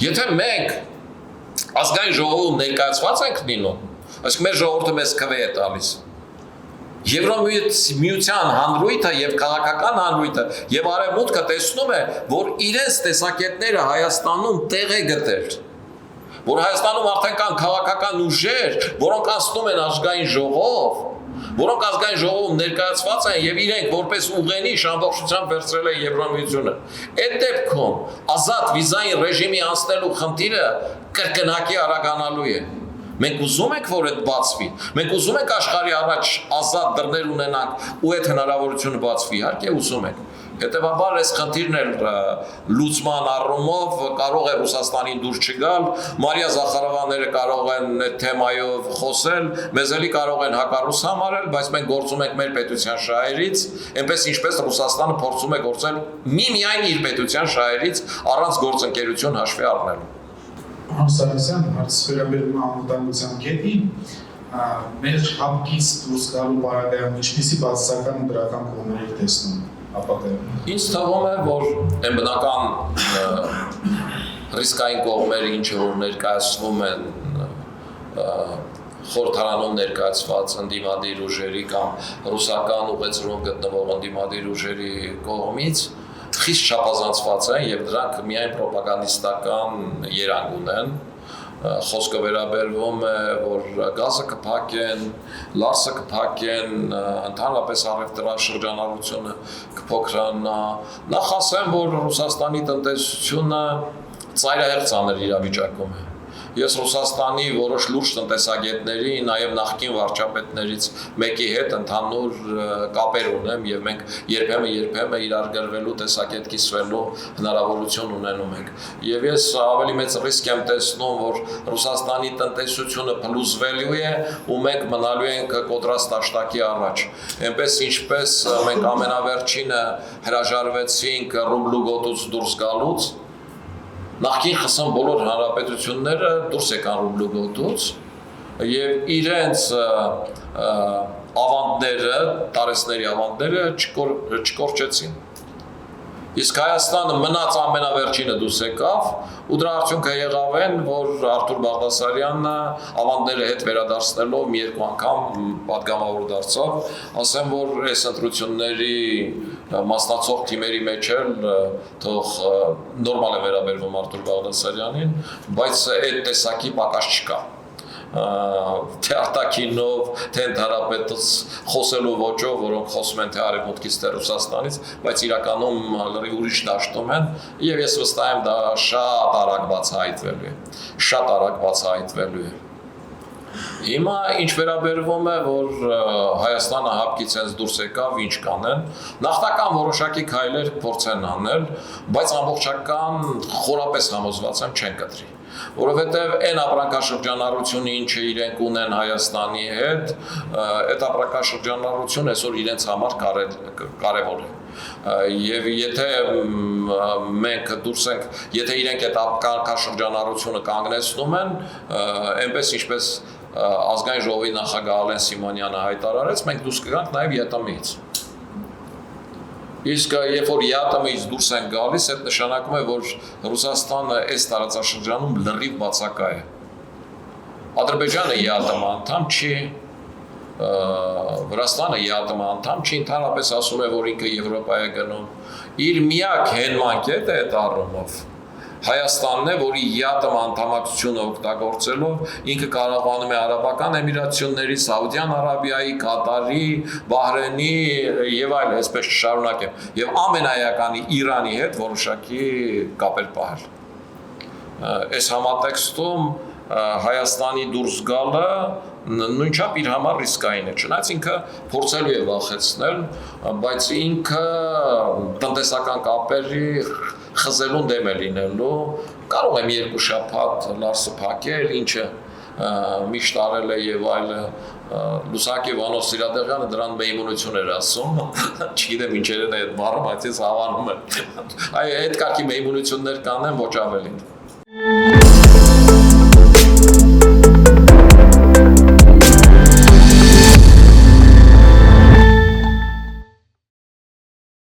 S2: Եթե մենք ազգային ժողովում ներկայացված ենք լինում, այսինքն մեր ժողովուրդը մեզ քվե է տալիս։ Եվրամիության հանրույթը եւ քաղաքական հանրույթը եւ արևմուտքը տեսնում է, որ իրենց տեսակետները Հայաստանում տեղ է գտել, որ Հայաստանում արդեն կան քաղաքական ուժեր, որոնք անցնում են ազգային ժողով, որոնք ազգային ժողովում ներկայացված են եւ իրենք որպես ուղենիշ ամբողջությամբ վերցրել են Եվրամիությունը։ Այդ դեպքում ազատ վիզային ռեժիմի անցնելու խնդիրը կրկնակի արագանալու է։ Մենք ուզում ենք, որ այդ բացվի։ Մենք ուզում ենք աշխարհի առաջ ազատ դռներ ունենանք ու այդ հնարավորությունը բացվի։ Իհարկե ուզում ենք։ Հետևաբար այս խնդիրն էլ լուծման առումով կարող է Ռուսաստանին դուրս չգալ, Մարիա Զախարովաները կարող են այդ թեմայով խոսել, մեզ էլի կարող են հակառուս համարել, բայց մենք գործում ենք մեր պետության շահերից, այնպես ինչպես Ռուսաստանը փորձում է գործել միմիայն իր պետության շահերից առանց գործընկերություն հաշվի առնելու։
S4: Սարգսյան, հարց վերաբերում է անվտանգության կետին, մեր հապկից դուրս գալու պարագայում ինչպիսի բացասական ու դրական կողմեր եք տեսնում ապագայում։
S2: Ինձ թվում է, որ այն բնական ռիսկային կողմերը, ինչը որ ներկայացվում են խորհրդարանում ներկայացված ընդդիմադիր ուժերի կամ ռուսական ուղեցրում գտնվող ընդդիմադիր ուժերի կողմից խիստ չափազանցված են եւ դրանք միայն ռոպագանդիստական երանգ ունեն։ Խոսքը վերաբերվում է, որ գազը կփակեն, լարսը կփակեն, ընդհանրապես առևտրաշրջանառությունը կփոքրանա։ Նախ ասեմ, որ Ռուսաստանի տնտեսությունը ծայրահեղ ծանր իրավիճակում է։ Ես Ռուսաստանի որոշ լուրջ տնտեսագետների, նաև նախկին վարչապետներից մեկի հետ ընդհանուր կապեր ունեմ եւ մենք երբեմն իրար գրվելու տեսակետ կիսվելու հնարավորություն ունենում ենք։ Եվ ես ավելի մեծ ռիսկ եմ տեսնում, որ Ռուսաստանի տնտեսությունը փլուզվելու է ու մենք մնալու ենք կոտրած տաշտակի առաջ։ Այնպես ինչպես մենք ամենավերջինը հրաժարվեցինք ռուբլու գոտուց դուրս գալուց, նախկին ԽՍՀՄ բոլոր հանրապետությունները դուրս եկան ռուբլու գոտուց եւ իրենց ավանդները, տարեցների ավանդները չկորչեցին։ Իսկ Հայաստանը մնաց ամենավերջինը դուրս եկավ ու դրա արդյունքը եղավ այն, որ Արթուր Բաղդասարյանը ավանդները հետ վերադարձնելով մի երկու անգամ պատգամավոր դարձավ, ասեմ, որ այս ընտրությունների մասնակցող թիմերի մեջ էլ թող նորմալ է վերաբերվում Արթուր Բաղդասարյանին, բայց այդ տեսակի պակաս չկա։ Թե արտաքինով, թե ընդհանրապես խոսելու ոճով, որոնք խոսում են թե արևմուտքից, թե Ռուսաստանից, բայց իրականում լրիվ ուրիշ դաշտում են, եւ ես վստահ եմ դա շատ արագ բացահայտվելու է, շատ արագ բացահայտվելու է։ Հիմա ինչ վերաբերվում է, որ Հայաստանը հապկից հենց դուրս եկավ, ինչ կանեն, նախնական որոշակի քայլեր փորձեն անել, բայց ամբողջական խորապես համոզված եմ չեն կտրի։ Որովհետև այն ապրանքաշրջանառությունը, ինչը իրենք ունեն Հայաստանի հետ, այդ ապրանքաշրջանառությունը այսօր իրենց համար կարևոր է։ Եվ եթե մենք դուրս ենք, եթե իրենք այդ ապրանքաշրջանառությունը կանգնեցնում են, այնպես ինչպես ազգային ժողովի նախագահ Ալեն Սիմանյանը հայտարարեց, մենք դուրս կգանք նաև ԵՏՄ-ից։ Իսկ երբ որ ԵԱՏՄ-ից դուրս են գալիս, այդ նշանակում է, որ Ռուսաստանը այս տարածաշրջանում լրիվ բացակա է։ Ադրբեջանը ԵԱՏՄ անդամ չի, Վրաստանը ԵԱՏՄ անդամ չի, ընդհանրապես ասում է, որ ինքը Եվրոպա է գնում։ Իր միակ հենման կետը այդ առումով Հայաստանն է, որի ԵԱՏՄ անդամակցությունը օգտագործելով ինքը կարողանում է Արաբական Էմիրությունների, Սաուդյան Արաբիայի, Կատարի, Բահրեյնի եւ այլ, այսպես շարունակեմ, եւ ամենաեականի Իրանի հետ որոշակի կապեր պահել։ Այս համատեքստում Հայաստանի դուրս գալը նույնչափ իր համար ռիսկային է, չնայած ինքը փորձելու է վախեցնել, բայց ինքը տնտեսական կապերի խզելուն դեմ է լինելու, կարող եմ երկու շաբաթ լարսը փակել, ինչը միշտ արել է եւ այլը, Լուսակի Վանոս Սիրադեղյանը դրան մեյմունություն էր ասում, չգիտեմ ինչեր են այդ բառը, բայց ես հավանում եմ, այդ կարգի մեյմունություններ կանեմ ոչ ավելին։